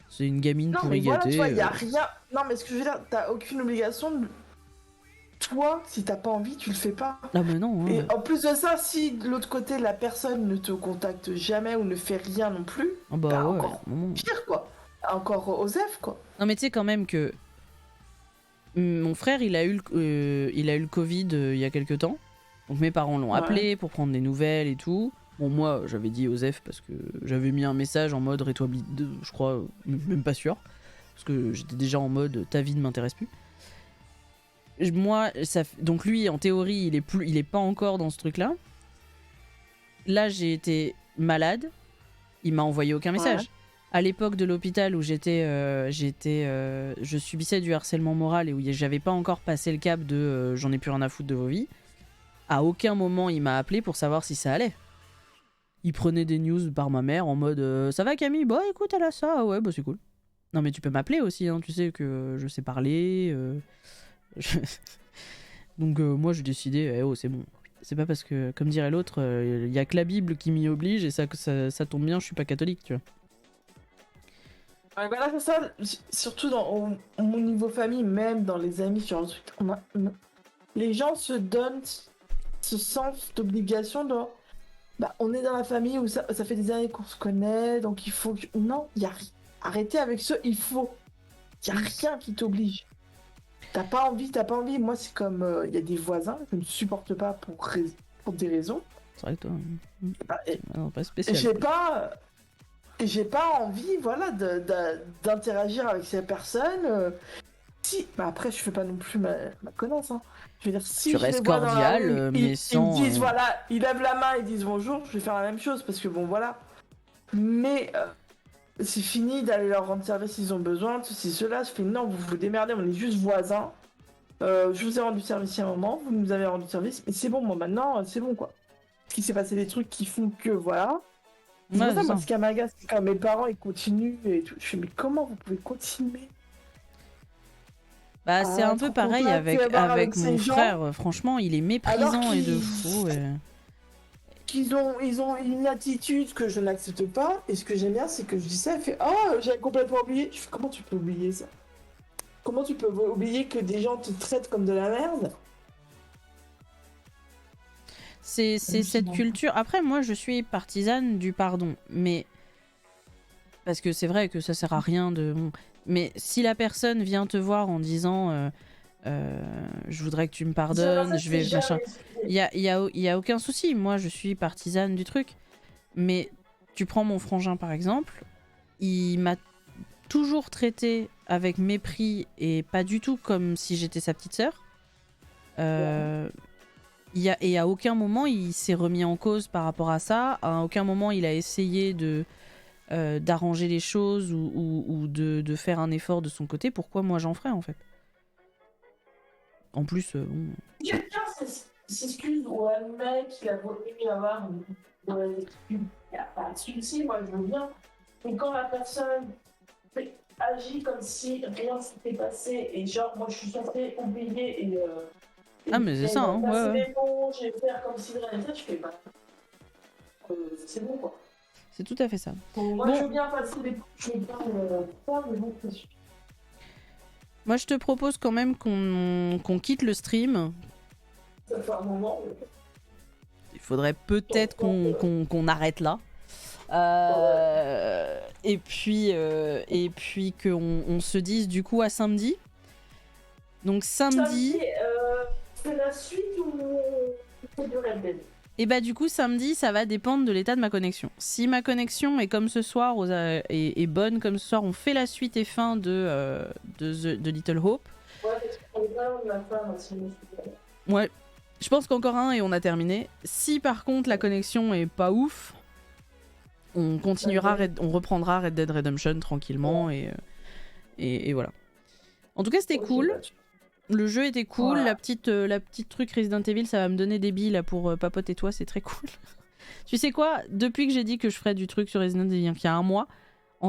B: C'est une gamine pourri gâtée.
A: Voilà, y a rien. Non, mais ce que je veux dire, t'as aucune obligation de. Toi, si t'as pas envie, tu le fais pas.
B: Ah mais non.
A: Et en plus de ça, si de l'autre côté la personne ne te contacte jamais ou ne fait rien non plus, encore pire quoi. Encore osef quoi.
B: Non mais tu sais quand même que mon frère il a eu le Covid il y a quelques temps. Donc mes parents l'ont appelé pour prendre des nouvelles et tout. Bon moi j'avais dit osef parce que j'avais mis un message en mode rétabli, je crois, même pas sûr. Parce que j'étais déjà en mode ta vie ne m'intéresse plus. Moi, donc lui, en théorie, il est pas encore dans ce truc-là. Là, j'ai été malade. Il m'a envoyé aucun message. à l'époque de l'hôpital où je subissais du harcèlement moral et où j'avais pas encore passé le cap de j'en ai plus rien à foutre de vos vies, à aucun moment il m'a appelé pour savoir si ça allait. Il prenait des news par ma mère en mode ça va Camille? Bah écoute, elle a ça, ah ouais, bah c'est cool. Non mais tu peux m'appeler aussi, hein, tu sais que je sais parler. Donc moi j'ai décidé, oh c'est bon. C'est pas parce que, comme dirait l'autre, il y a que la Bible qui m'y oblige et ça tombe bien, je suis pas catholique, tu vois.
A: Ouais, voilà, c'est ça. Surtout dans mon niveau famille, même dans les amis, sur un truc, les gens se donnent ce sens d'obligation de. Bah, on est dans la famille où ça fait des années qu'on se connaît, donc il faut que. Non, il y a rien. Arrêtez avec ce il faut. Il y a rien qui t'oblige. T'as pas envie. Moi, c'est comme il y a des voisins, je ne supporte pas pour des raisons.
B: C'est vrai que toi.
A: Bah,
B: Non, pas spécial.
A: J'ai pas envie, voilà, d'interagir avec ces personnes. Si, bah après, je fais pas non plus ma connasse. Hein. Je veux dire, si
B: tu
A: je
B: restes
A: les vois dans la
B: cordial,
A: rue,
B: mais
A: ils
B: sans.
A: me disent, voilà, ils lèvent la main, ils disent bonjour, je vais faire la même chose parce que bon, voilà. Mais c'est fini d'aller leur rendre service s'ils ont besoin, ceci, cela. Je fais non, vous vous démerdez, on est juste voisins. Je vous ai rendu service il y a un moment, vous nous avez rendu service, mais c'est bon, moi maintenant, c'est bon quoi. Parce qu'il s'est passé des trucs qui font que voilà. C'est pour ça, moi, ce qui m'agace, c'est quand mes parents ils continuent et tout. Je fais, mais comment vous pouvez continuer?
B: Bah, c'est un peu pareil avec mon frère. Franchement, il est méprisant et de fou.
A: Ils ont une attitude que je n'accepte pas. Et ce que j'aime bien, c'est que je dis ça, elle fait oh, j'avais complètement oublié. Je fais, comment tu peux oublier ça? Comment tu peux oublier que des gens te traitent comme de la merde?
B: C'est cette culture. Après, moi, je suis partisane du pardon, mais parce que c'est vrai que ça sert à rien de. Mais si la personne vient te voir en disant je voudrais que tu me pardonnes, je vais machin, il y a aucun souci. Moi, je suis partisane du truc. Mais tu prends mon frangin par exemple, il m'a toujours traité avec mépris et pas du tout comme si j'étais sa petite sœur. Et à aucun moment il s'est remis en cause par rapport à ça. À aucun moment il a essayé d'arranger les choses ou de faire un effort de son côté. Pourquoi moi j'en ferais en fait? En plus, bon.
A: Quelqu'un s'excuse ou admet qu'il a voulu avoir une excuse. Il n'y a pas de souci, moi je veux bien. Mais quand la personne agit comme si rien s'était passé et genre moi je suis censée oublier et
B: ah mais c'est ça, hein, ouais.
A: Je vais faire comme si de rien n'était, je fais pas. C'est bon quoi.
B: C'est tout à fait ça.
A: Moi je veux bien passer des coups, je veux bien mais bon, c'est sûr.
B: Moi je te propose quand même qu'on quitte le stream.
A: Ça fait un moment.
B: Il faudrait peut-être qu'on arrête là. Et puis qu'on se dise du coup à samedi. Donc samedi
A: c'est la suite ou c'est du Red Dead?
B: Et bah du coup samedi ça va dépendre de l'état de ma connexion. Si ma connexion est comme ce soir est bonne comme ce soir, on fait la suite et fin de Little Hope. Ouais, je pense qu'encore un et on a terminé. Si par contre la connexion est pas ouf, on continuera, on reprendra Red Dead Redemption tranquillement et voilà. En tout cas c'était cool. Le jeu était cool, voilà. La petite truc Resident Evil, ça va me donner des billes là pour Papote et toi, c'est très cool. Tu sais quoi, depuis que j'ai dit que je ferais du truc sur Resident Evil il y a un mois,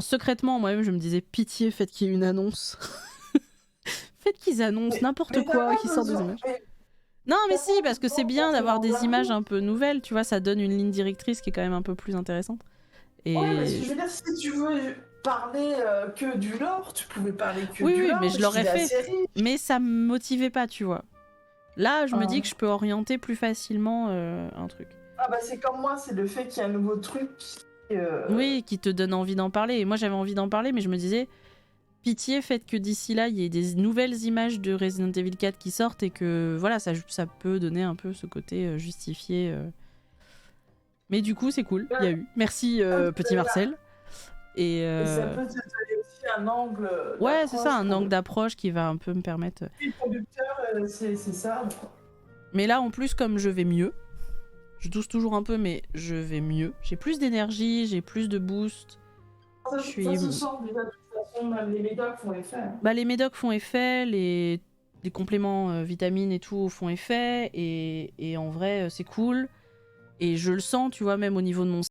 B: secrètement moi-même je me disais pitié, faites qu'il y ait une annonce. Faites qu'ils annoncent n'importe quoi, qu'ils sortent des images. Non mais si, parce que c'est bien d'avoir des images un peu nouvelles, tu vois, ça donne une ligne directrice qui est quand même un peu plus intéressante. Et...
A: Ouais, mais je veux dire, si tu veux parler que du lore, tu pouvais parler que
B: du
A: lore.
B: Oui, mais je l'aurais fait. Mais ça me motivait pas, tu vois. Là, je me dis que je peux orienter plus facilement un truc.
A: Ah bah c'est comme moi, c'est le fait qu'il y a un nouveau truc
B: Oui, qui te donne envie d'en parler. Et moi, j'avais envie d'en parler, mais je me disais, pitié, faites que d'ici là, il y ait des nouvelles images de Resident Evil 4 qui sortent et que, voilà, ça peut donner un peu ce côté justifié. Mais du coup, c'est cool, il y a eu. Merci, petit Marcel. Et
A: ça peut te donner aussi un angle.
B: Ouais, c'est ça, un angle d'approche qui va un peu me permettre.
A: Le producteur, c'est ça.
B: Mais là, en plus, comme je vais mieux, je tousse toujours un peu, mais je vais mieux. J'ai plus d'énergie, j'ai plus de boost.
A: Ça,
B: Je suis-
A: ça se sent déjà, de toute façon, même les médocs font effet. Hein.
B: Bah, les médocs font effet, les compléments vitamines et tout font effet, et en vrai, c'est cool. Et je le sens, tu vois, même au niveau de mon